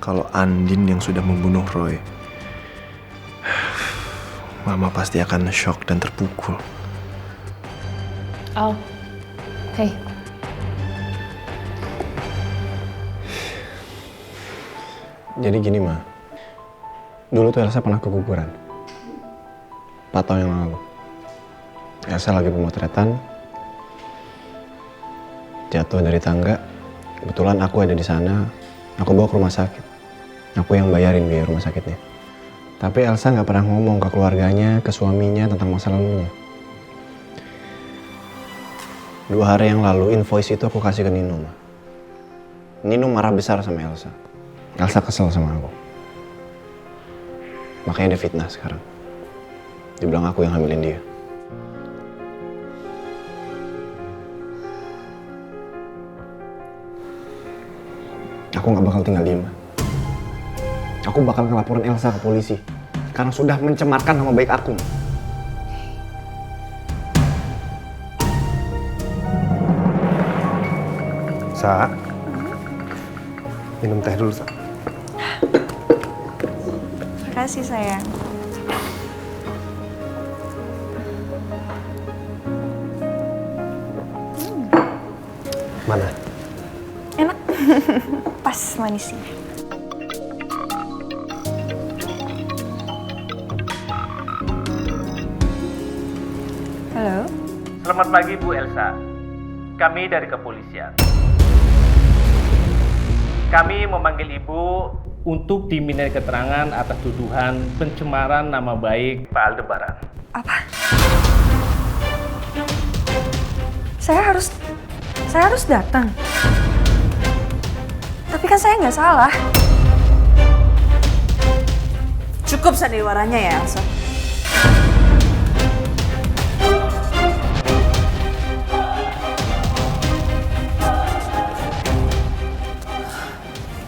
[SPEAKER 8] kalau Andin yang sudah membunuh Roy, Mama pasti akan shock dan terpukul.
[SPEAKER 3] Al, hey.
[SPEAKER 5] Jadi gini, Ma. Dulu tuh Elsa pernah keguguran. 4 tahun yang lalu. Elsa lagi pemotretan. Jatuh dari tangga. Kebetulan aku ada di sana. Aku bawa ke rumah sakit. Aku yang bayarin biaya rumah sakitnya. Tapi Elsa nggak pernah ngomong ke keluarganya, ke suaminya tentang masa lalunya. 2 hari yang lalu invoice itu aku kasih ke Nino, Ma. Nino marah besar sama Elsa. Elsa kesel sama aku. Makanya dia fitnah sekarang. Dia bilang aku yang hamilin dia. Aku gak bakal tinggal diam. Aku bakal ngelaporin Elsa ke polisi. Karena sudah mencemarkan nama baik aku.
[SPEAKER 17] Sa, minum teh dulu, Sa.
[SPEAKER 2] Makasih, sayang.
[SPEAKER 17] Mana?
[SPEAKER 2] Enak. Pas manisnya. Halo.
[SPEAKER 18] Selamat pagi, Bu Elsa. Kami dari kepolisian. Kami memanggil Ibu untuk dimintai keterangan atas tuduhan pencemaran nama baik Pak Aldebaran.
[SPEAKER 9] Apa? Saya harus datang. Tapi kan saya nggak salah.
[SPEAKER 2] Cukup sandiwaranya ya, Elsa.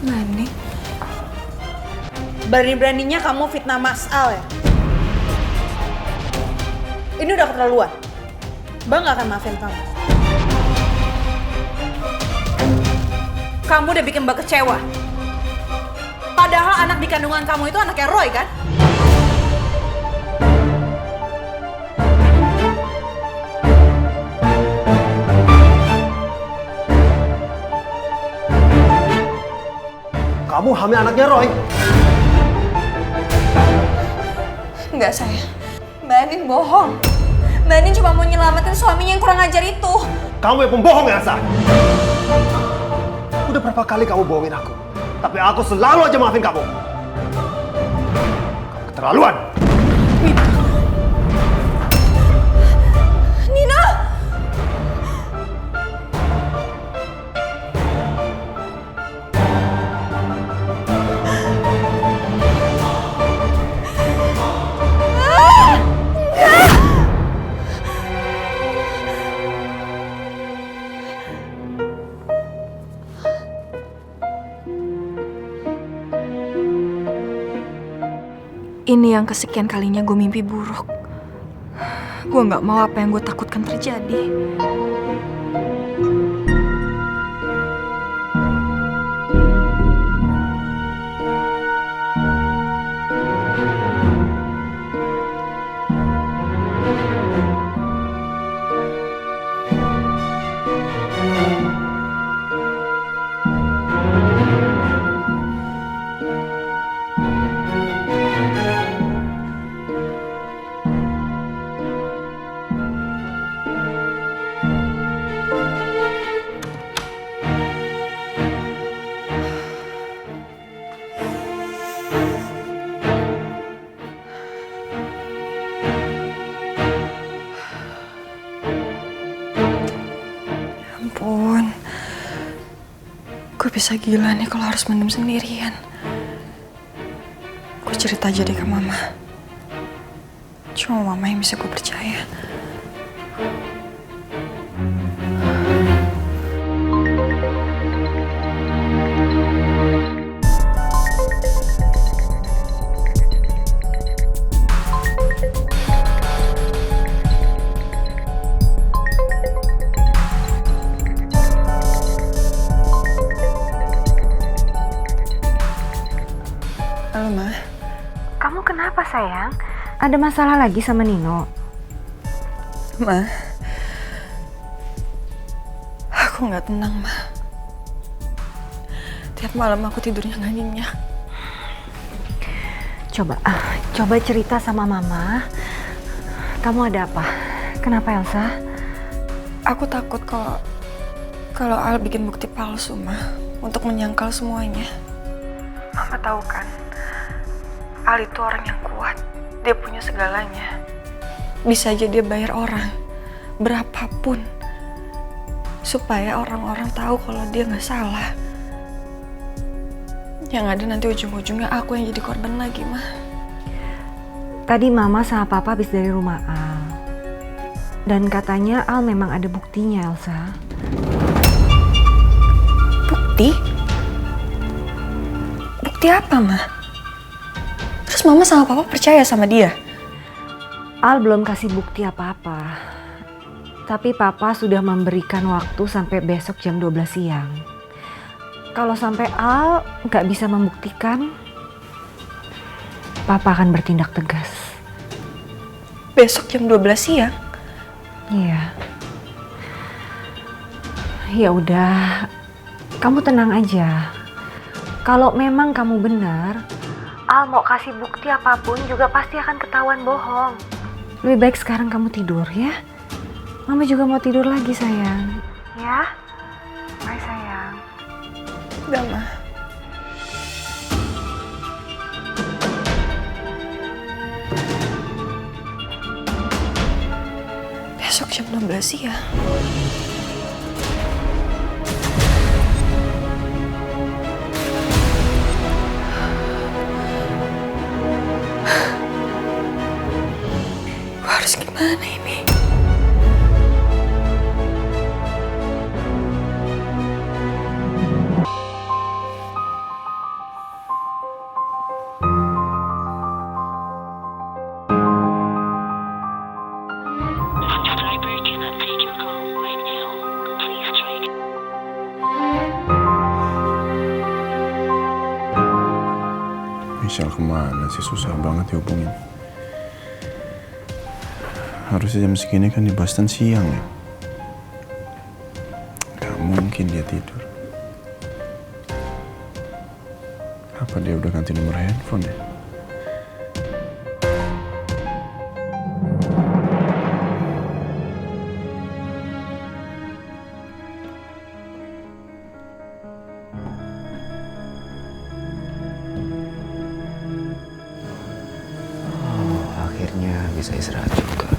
[SPEAKER 9] Mani.
[SPEAKER 2] Berani-beraninya kamu fitnah Mas Al ya? Ini udah keterlaluan. Bang gak akan maafin kamu. Kamu udah bikin Mbak kecewa. Padahal anak di kandungan kamu itu anaknya Roy kan?
[SPEAKER 17] Kamu hamil anaknya Roy?
[SPEAKER 9] Enggak, saya. Mbak Andin bohong. Mbak Andin cuma mau nyelamatin suaminya yang kurang ajar itu.
[SPEAKER 17] Kamu yang pembohong, Elsa. Udah berapa kali kamu bohongin aku? Tapi aku selalu aja maafin kamu. Kamu keterlaluan.
[SPEAKER 9] Nina! Ini yang kesekian kalinya gue mimpi buruk. Gue gak mau apa yang gue takutkan terjadi. Ampun, gue bisa gila nih kalau harus mendem sendirian. Gue cerita aja deh ke mama. Cuma mama yang bisa gue percaya. Halo, Ma.
[SPEAKER 14] Kamu kenapa sayang? Ada masalah lagi sama Nino?
[SPEAKER 9] Ma, aku nggak tenang, Ma. Tiap malam aku tidurnya nggak nyenyak.
[SPEAKER 14] Coba cerita sama mama. Kamu ada apa? Kenapa Elsa?
[SPEAKER 9] Aku takut kalau Al bikin bukti palsu, Ma, untuk menyangkal semuanya. Mama tahu kan, Al itu orang yang kuat. Dia punya segalanya. Bisa aja dia bayar orang berapapun supaya orang-orang tahu kalau dia nggak salah. Yang ada nanti ujung-ujungnya aku yang jadi korban lagi, Ma.
[SPEAKER 14] Tadi mama sama papa habis dari rumah Al. Dan katanya Al memang ada buktinya, Elsa.
[SPEAKER 9] Bukti? Bukti apa, Ma? Terus mama sama papa percaya sama dia?
[SPEAKER 14] Al belum kasih bukti apa-apa. Tapi papa sudah memberikan waktu sampai besok jam 12 siang. Kalau sampai Al nggak bisa membuktikan, papa akan bertindak tegas.
[SPEAKER 9] Besok jam 12 siang?
[SPEAKER 14] Iya. Ya udah, kamu tenang aja. Kalau memang kamu benar, Al mau kasih bukti apapun juga pasti akan ketahuan bohong. Lebih baik sekarang kamu tidur ya. Mama juga mau tidur lagi sayang. Ya? Bye sayang.
[SPEAKER 9] Udah, Ma. Besok jam 12 siang. Gue harus gimana ini?
[SPEAKER 8] Michelle kemana sih? Susah banget dihubungin. Harusnya jam segini kan di Boston siang ya. Gak mungkin dia tidur. Apa dia udah ganti nomor handphone ya?
[SPEAKER 4] Akhirnya bisa istirahat juga.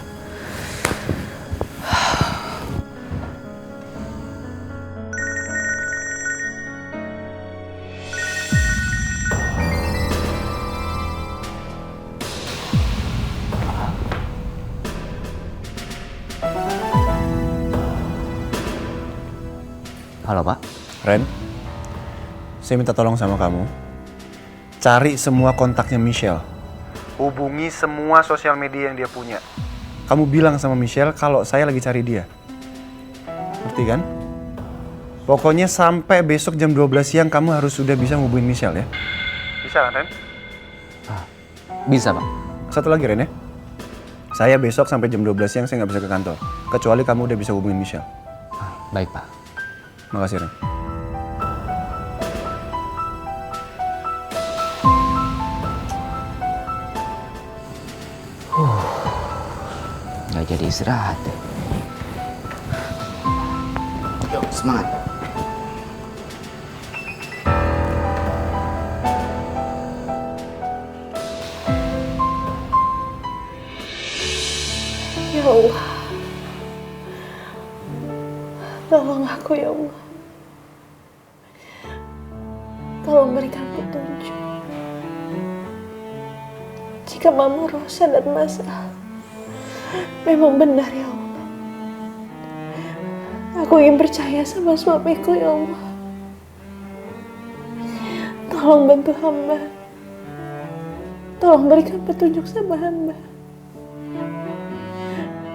[SPEAKER 4] Halo, Pak.
[SPEAKER 5] Ren, saya minta tolong sama kamu. Cari semua kontaknya Michelle. Hubungi semua sosial media yang dia punya. Kamu bilang sama Michelle kalau saya lagi cari dia. Ngerti kan? Pokoknya sampai besok jam 12 siang kamu harus sudah bisa hubungin Michelle ya. Bisa kan, Ren?
[SPEAKER 4] Bisa, Pak.
[SPEAKER 5] Satu lagi, Ren ya. Saya besok sampai jam 12 siang saya nggak bisa ke kantor. Kecuali kamu udah bisa hubungin Michelle.
[SPEAKER 4] Baik, Pak.
[SPEAKER 5] Makasih, Ren.
[SPEAKER 4] Nggak jadi istirahat deh. Yuk, semangat.
[SPEAKER 15] Ya Allah, tolong aku ya Allah. Tolong berikan petunjuk. Jika Mama Rosa dan Mas Al memang benar ya Allah, aku ingin percaya sama suamiku ya Allah. Tolong bantu hamba. Tolong berikan petunjuk sama hamba.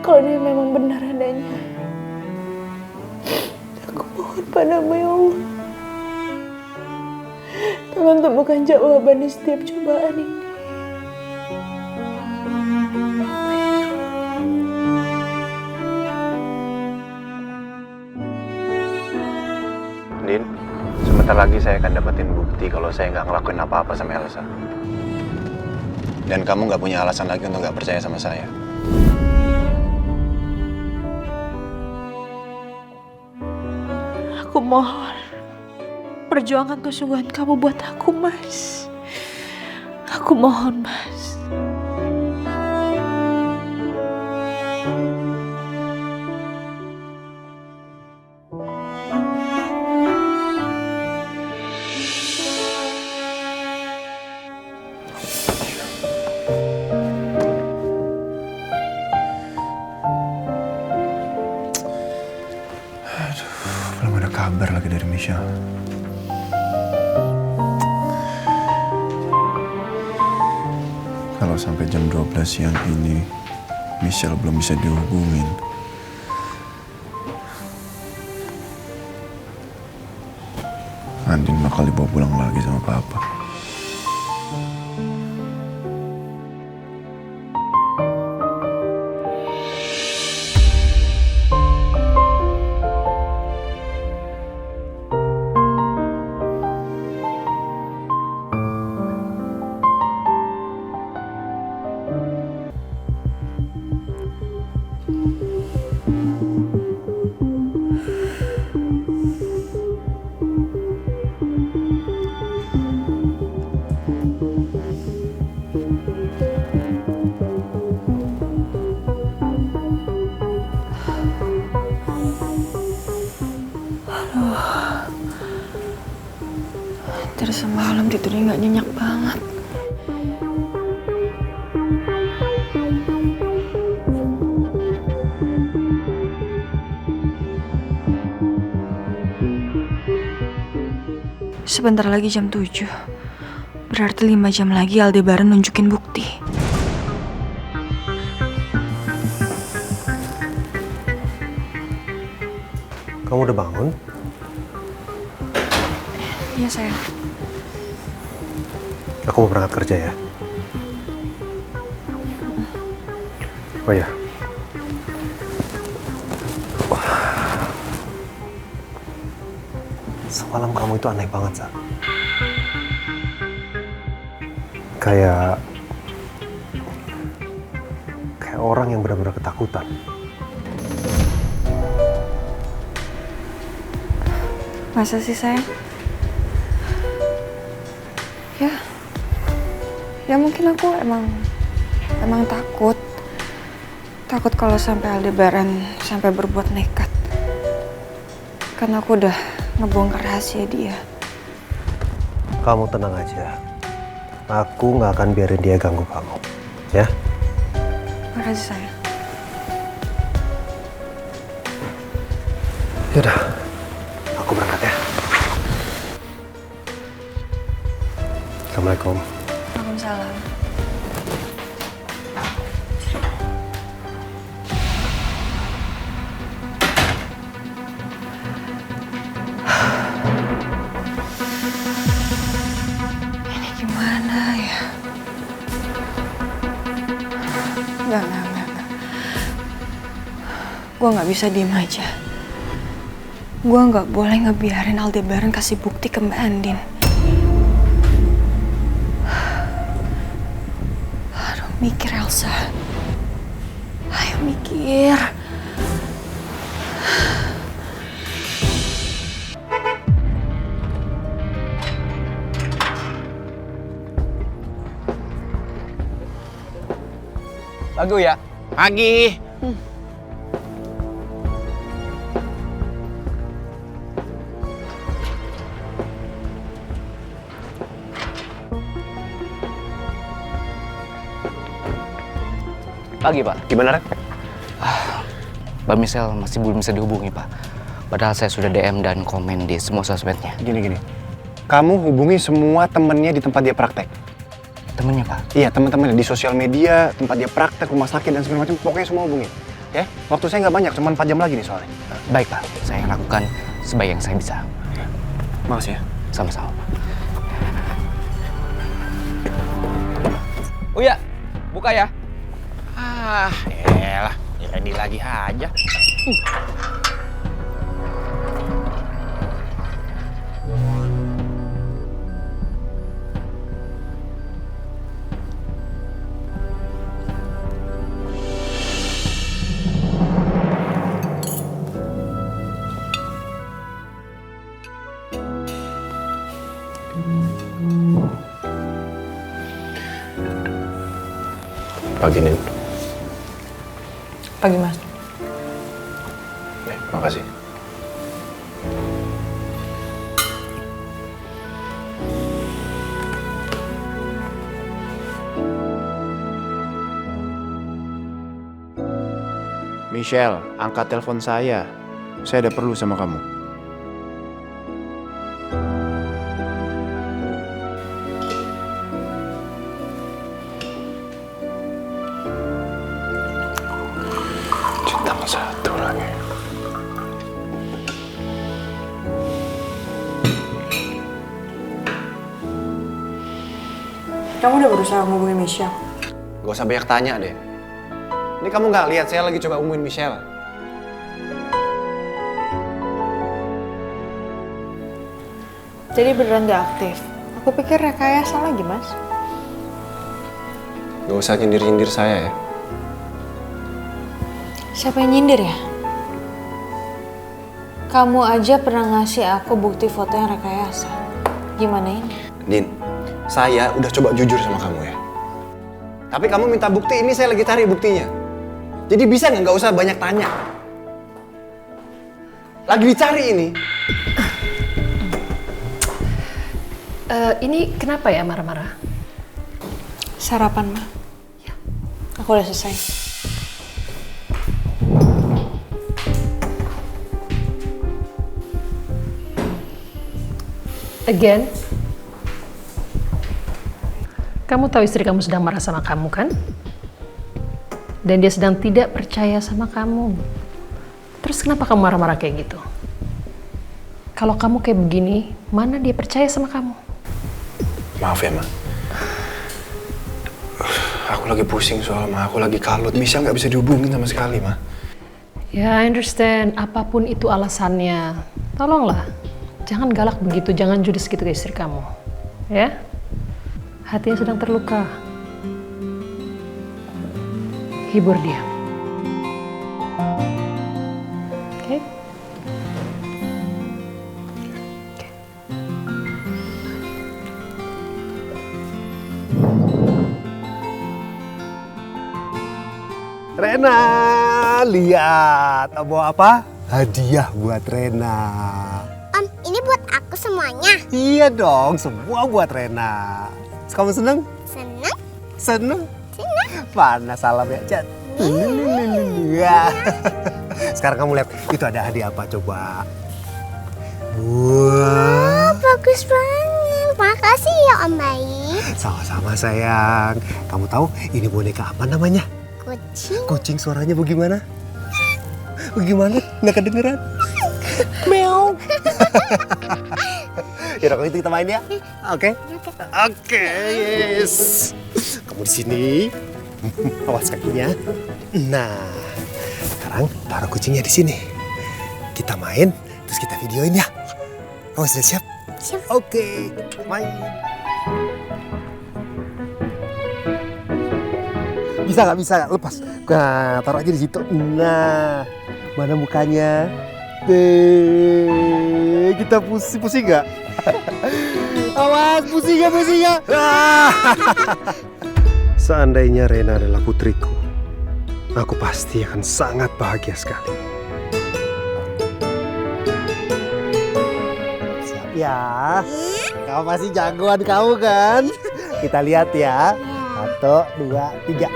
[SPEAKER 15] Kalau dia memang benar adanya, aku mohon padamu ya Allah. Tolong temukan jawaban di setiap cobaan ini.
[SPEAKER 8] Din, sebentar lagi saya akan dapetin bukti kalau saya nggak ngelakuin apa-apa sama Elsa.
[SPEAKER 5] Dan kamu nggak punya alasan lagi untuk nggak percaya sama saya.
[SPEAKER 15] Aku mohon, perjuangan kesungguhan kamu buat aku, Mas. Aku mohon, Mas.
[SPEAKER 5] Belum ada kabar lagi dari Michelle. Kalau sampai jam 12 siang ini Michelle belum bisa dihubungin, Andin bakal dibawa pulang lagi sama Papa.
[SPEAKER 9] Dari semalam tidurnya nggak nyenyak banget. Sebentar lagi jam 7. Berarti 5 jam lagi Aldebaran nunjukin bukti.
[SPEAKER 17] Kamu udah bangun?
[SPEAKER 9] Iya, sayang.
[SPEAKER 17] Aku mau berangkat kerja ya. Oh ya. Semalam kamu itu aneh banget, Sa. Kayak orang yang benar-benar ketakutan.
[SPEAKER 9] Masa sih, sayang? Ya mungkin aku emang takut kalau sampai Aldebaran sampai berbuat nekat, karena aku udah ngebongkar rahasia dia.
[SPEAKER 17] Kamu tenang aja, aku nggak akan biarin dia ganggu kamu, ya?
[SPEAKER 9] Makasih, sayang.
[SPEAKER 17] Yaudah, aku berangkat ya. Assalamualaikum.
[SPEAKER 9] Waalaikumsalam. Ini gimana ya? Enggak. Gue nggak bisa diem aja.
[SPEAKER 6] Gue nggak boleh ngebiarin Aldebaran kasih bukti ke Mbak Andin. Aduh, mikir Elsa. Ayo mikir.
[SPEAKER 5] Pagi ya?
[SPEAKER 10] Pagi.
[SPEAKER 4] Pagi, Pak.
[SPEAKER 5] Gimana, Ren?
[SPEAKER 4] Mbak Michelle masih belum bisa dihubungi, Pak. Padahal saya sudah DM dan komen di semua sosmednya.
[SPEAKER 5] Gini. Kamu hubungi semua temennya di tempat dia praktek.
[SPEAKER 4] Temennya, Pak?
[SPEAKER 5] Iya, teman-temannya di sosial media, tempat dia praktek, rumah sakit, dan segala macam. Pokoknya semua hubungi. Ya? Waktu saya nggak banyak, cuma 4 jam lagi nih soalnya.
[SPEAKER 4] Baik, Pak. Saya lakukan sebaik yang saya bisa.
[SPEAKER 5] Makasih ya.
[SPEAKER 4] Sama-sama, Pak. Uya, buka ya.
[SPEAKER 10] Elah, ready lagi aja.
[SPEAKER 5] Pagi, Nin.
[SPEAKER 3] Pagi, Mas.
[SPEAKER 5] Makasih.
[SPEAKER 8] Michelle, angkat telepon saya. Saya ada perlu sama kamu.
[SPEAKER 5] Cinta satu lagi.
[SPEAKER 6] Kamu udah berusaha ngubungin Michelle?
[SPEAKER 5] Gak usah banyak tanya deh. Ini kamu nggak lihat saya lagi coba hubungin Michelle.
[SPEAKER 2] Jadi beneran gak aktif? Aku pikir rekayasa lagi, Mas.
[SPEAKER 5] Gak usah nyindir-nyindir saya ya.
[SPEAKER 2] Siapa yang nyindir ya? Kamu aja pernah ngasih aku bukti foto yang rekayasa. Gimana ini?
[SPEAKER 5] Din, saya udah coba jujur sama kamu ya. Tapi kamu minta bukti, ini saya lagi cari buktinya. Jadi bisa nggak usah banyak tanya. Lagi dicari ini.
[SPEAKER 3] Ini kenapa ya marah-marah?
[SPEAKER 2] Sarapan, Ma. Ya. Aku udah selesai.
[SPEAKER 3] Again? Kamu tahu istri kamu sedang marah sama kamu, kan? Dan dia sedang tidak percaya sama kamu. Terus kenapa kamu marah-marah kayak gitu? Kalau kamu kayak begini, mana dia percaya sama kamu?
[SPEAKER 5] Maaf ya, Ma. Aku lagi pusing soal Ma, aku lagi kalut. Michelle nggak bisa dihubungin sama sekali, Ma.
[SPEAKER 3] Ya, I understand. Apapun itu alasannya. Tolonglah, jangan galak begitu, jangan judes gitu ke istri kamu. Ya? Hatinya sedang terluka. Hibur dia. Oke?
[SPEAKER 17] Rena, lihat. Bawa apa? Hadiah buat Rena.
[SPEAKER 16] Om, ini buat aku semuanya.
[SPEAKER 17] Iya dong, semua buat Rena. Kamu seneng?
[SPEAKER 16] Seneng?
[SPEAKER 17] Seneng?
[SPEAKER 16] Seneng.
[SPEAKER 17] Mana salam ya, Cat? Ya. Sekarang kamu lihat, itu ada hadiah apa coba?
[SPEAKER 16] Wah, bagus banget. Makasih ya Om Baik.
[SPEAKER 17] Sama-sama sayang. Kamu tahu ini boneka apa namanya?
[SPEAKER 16] Kucing.
[SPEAKER 17] Kucing suaranya bagaimana? Bagaimana? Nggak kedengeran? Meow. Yaudah kalau itu kita main ya. Oke? Oke, yes. Kamu di sini. Awas kakinya. Nah, sekarang taruh kucingnya di sini. Kita main, terus Terus kita videoin ya. Kamu sudah siap?
[SPEAKER 16] Siap.
[SPEAKER 17] Oke, main. Bisa nggak? Bisa nggak? Lepas. Nah, taruh aja di situ. Nah, mana mukanya? Deh, kita pusing nggak? Awas, pusing ya. Seandainya Rena adalah putriku, aku pasti akan sangat bahagia sekali. Siap ya? Kamu pasti jagoan kamu kan? Kita lihat ya. 1, 2, 3.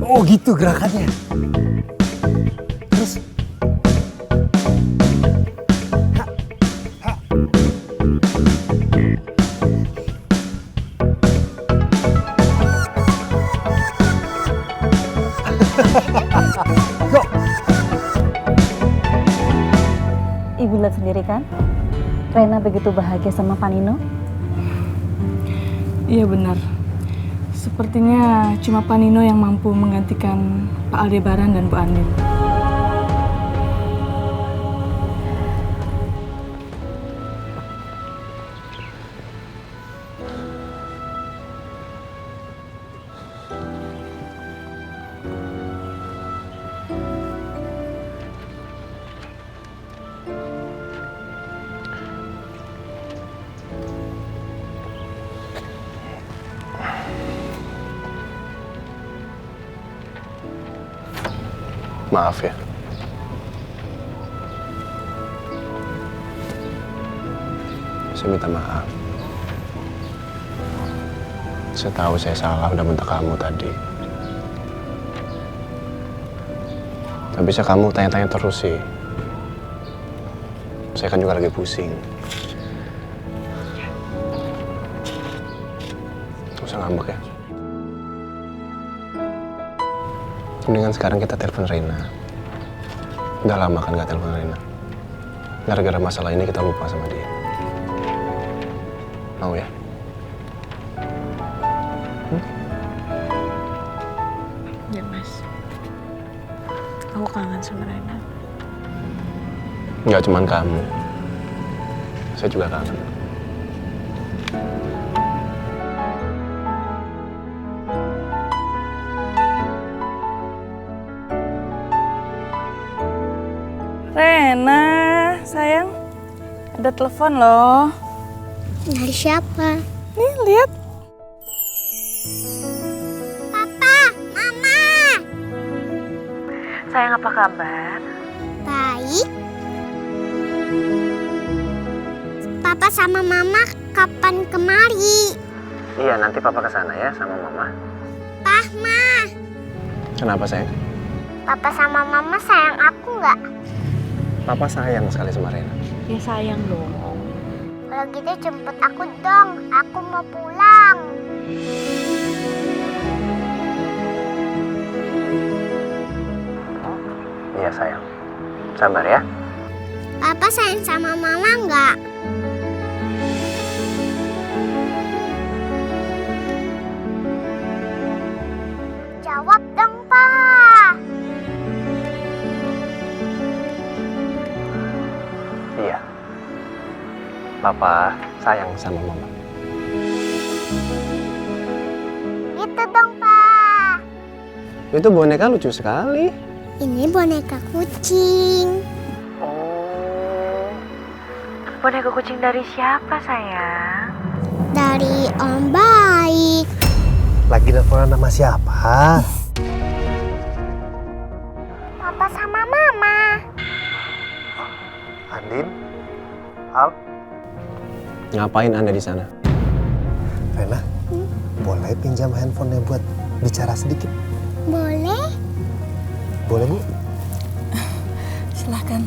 [SPEAKER 17] Oh gitu gerakannya. Terus. Go.
[SPEAKER 15] Ibu lihat sendiri kan, Rena begitu bahagia sama Panino. Iya benar. Sepertinya cuma Panino yang mampu menggantikan Pak Aldebaran dan Bu Andin.
[SPEAKER 5] Maaf ya. Saya minta maaf. Saya tahu saya salah udah bentak kamu tadi. Tapi bisa kamu tanya-tanya terus sih. Saya kan juga lagi pusing. Gak usah ngambek ya. Mendingan sekarang kita telepon Rena. Udah lama kan gak telepon Rena. Gara-gara masalah ini kita lupa sama dia. Mau ya?
[SPEAKER 2] Ya Mas. Aku kangen sama Rena.
[SPEAKER 5] Gak cuman kamu. Saya juga kangen.
[SPEAKER 15] Rena, sayang, ada telepon loh.
[SPEAKER 16] Dari siapa?
[SPEAKER 15] Nih, lihat.
[SPEAKER 16] Papa, Mama.
[SPEAKER 14] Sayang, apa kabar?
[SPEAKER 16] Baik. Papa sama Mama kapan kemari?
[SPEAKER 5] Iya, nanti Papa kesana ya sama Mama.
[SPEAKER 16] Pah, Ma.
[SPEAKER 5] Kenapa sayang?
[SPEAKER 16] Papa sama Mama sayang aku nggak?
[SPEAKER 5] Papa sayang sekali sama Rena.
[SPEAKER 14] Ya sayang dong.
[SPEAKER 16] Kalau gitu jemput aku dong. Aku mau pulang.
[SPEAKER 5] Iya sayang. Sabar ya.
[SPEAKER 16] Papa sayang sama Mama nggak? Jawab dong, Pak.
[SPEAKER 5] Iya. Papa sayang sama Mama.
[SPEAKER 16] Gitu dong, Pak.
[SPEAKER 5] Itu boneka lucu sekali.
[SPEAKER 16] Ini boneka kucing.
[SPEAKER 14] Boneka kucing dari siapa, sayang?
[SPEAKER 16] Dari Om Baik.
[SPEAKER 17] Lagi nelfon nama siapa?
[SPEAKER 16] Papa sama Mama.
[SPEAKER 17] Andin? Al?
[SPEAKER 5] Ngapain Anda di sana?
[SPEAKER 17] Rena, boleh pinjam handphonenya buat bicara sedikit?
[SPEAKER 16] Boleh?
[SPEAKER 17] Boleh, Bu?
[SPEAKER 15] Silahkan.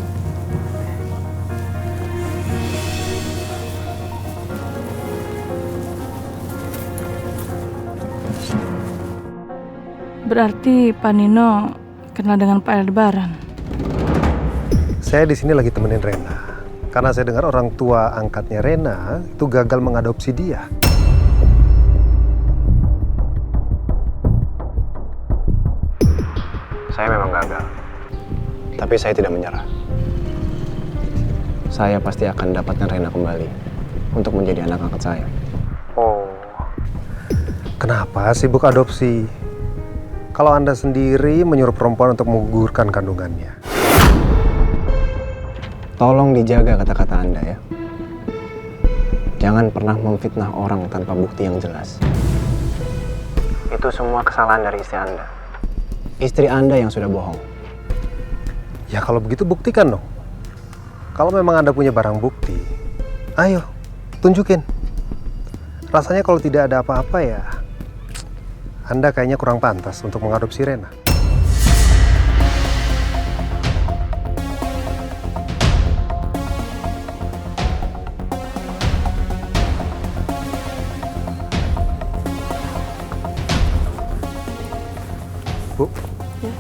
[SPEAKER 15] Berarti Pak Nino kenal dengan Pak Aldebaran.
[SPEAKER 17] Saya di sini lagi temenin Rena. Karena saya dengar orang tua angkatnya Rena itu gagal mengadopsi dia.
[SPEAKER 5] Saya memang gagal. Tapi saya tidak menyerah. Saya pasti akan dapatkan Rena kembali untuk menjadi anak angkat saya.
[SPEAKER 17] Oh, kenapa sibuk adopsi? Kalau Anda sendiri menyuruh perempuan untuk menggugurkan kandungannya.
[SPEAKER 5] Tolong dijaga kata-kata Anda ya. Jangan pernah memfitnah orang tanpa bukti yang jelas. Itu semua kesalahan dari istri Anda. Istri Anda yang sudah bohong.
[SPEAKER 17] Ya kalau begitu buktikan dong. Kalau memang Anda punya barang bukti, ayo tunjukin. Rasanya kalau tidak ada apa-apa ya, Anda kayaknya kurang pantas untuk mengadopsi Rena. Bu.
[SPEAKER 9] Ya.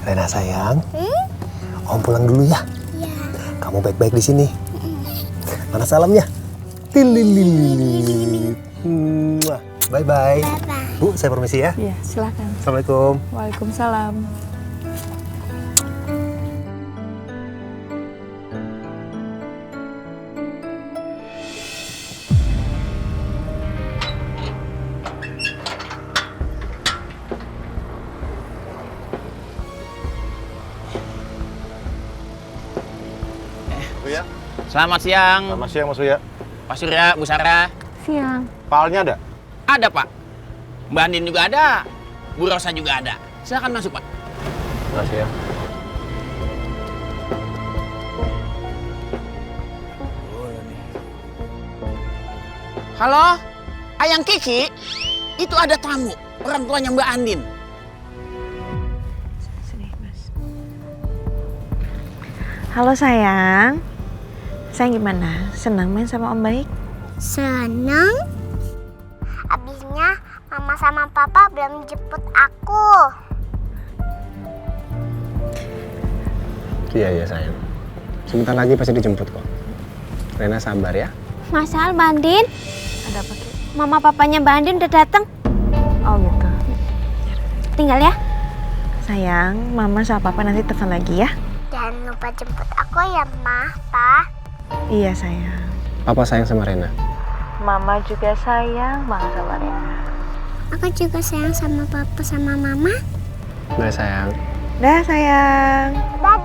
[SPEAKER 17] Rena sayang. Om pulang dulu ya.
[SPEAKER 16] Iya.
[SPEAKER 17] Kamu baik-baik di sini. Mana salamnya? Tililili. Bye bye. Bu, saya permisi ya.
[SPEAKER 15] Iya, silakan.
[SPEAKER 17] Assalamualaikum.
[SPEAKER 15] Waalaikumsalam.
[SPEAKER 10] Selamat siang.
[SPEAKER 19] Selamat siang Mas Uya.
[SPEAKER 10] Pak Surya, Bu Sarah.
[SPEAKER 14] Siang.
[SPEAKER 19] Pak Alnya ada?
[SPEAKER 10] Ada Pak. Mbak Andin juga ada. Bu Rosa juga ada. Silakan masuk Pak.
[SPEAKER 19] Terima kasih ya.
[SPEAKER 10] Halo, Ayang Kiki. Itu ada tamu, orang tuanya Mbak Andin.
[SPEAKER 2] Halo sayang. Sayang gimana? Senang main sama Om Baik?
[SPEAKER 16] Senang. Abisnya Mama sama Papa belum jemput aku.
[SPEAKER 5] Iya sayang. Sebentar lagi pasti dijemput kok. Rena sabar ya.
[SPEAKER 16] Mas Al, Mbak Andin.
[SPEAKER 2] Ada apa Ki?
[SPEAKER 16] Mama papanya Mbak Andin udah datang.
[SPEAKER 2] Oh gitu.
[SPEAKER 16] Tinggal ya.
[SPEAKER 2] Sayang, Mama sama Papa nanti telepon lagi ya.
[SPEAKER 16] Jangan lupa jemput aku ya, Ma, Pa.
[SPEAKER 2] Iya sayang.
[SPEAKER 5] Papa sayang sama Rena.
[SPEAKER 14] Mama juga sayang banget sama Rena.
[SPEAKER 16] Aku juga sayang sama Papa sama Mama.
[SPEAKER 5] Bye sayang.
[SPEAKER 2] Dah sayang.
[SPEAKER 16] Dadah.